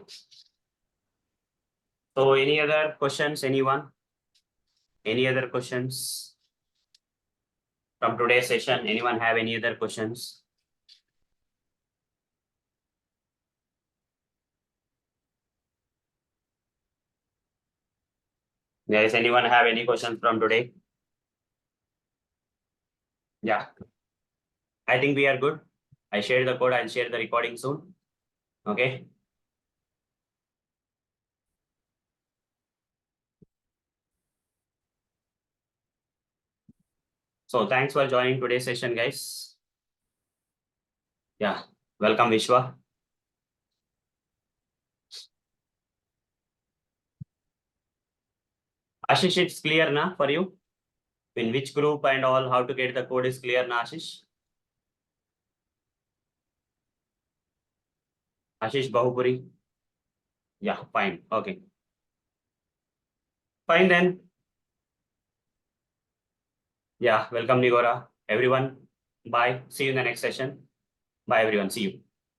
S1: So any other questions, anyone? Any other questions from today's session? Anyone have any other questions? Guys, anyone have any questions from today? Yeah. I think we are good. I shared the code. I'll share the recording soon. Okay. So thanks for joining today's session, guys. Yeah. Welcome, Vishwa. Ashish, it's clear now for you? In which group and all, how to get the code is clear, na, Ashish? Ashish Bahupuri? Yeah, fine. Okay. Fine then. Yeah, welcome Nigora. Everyone, bye. See you in the next session. Bye everyone. See you.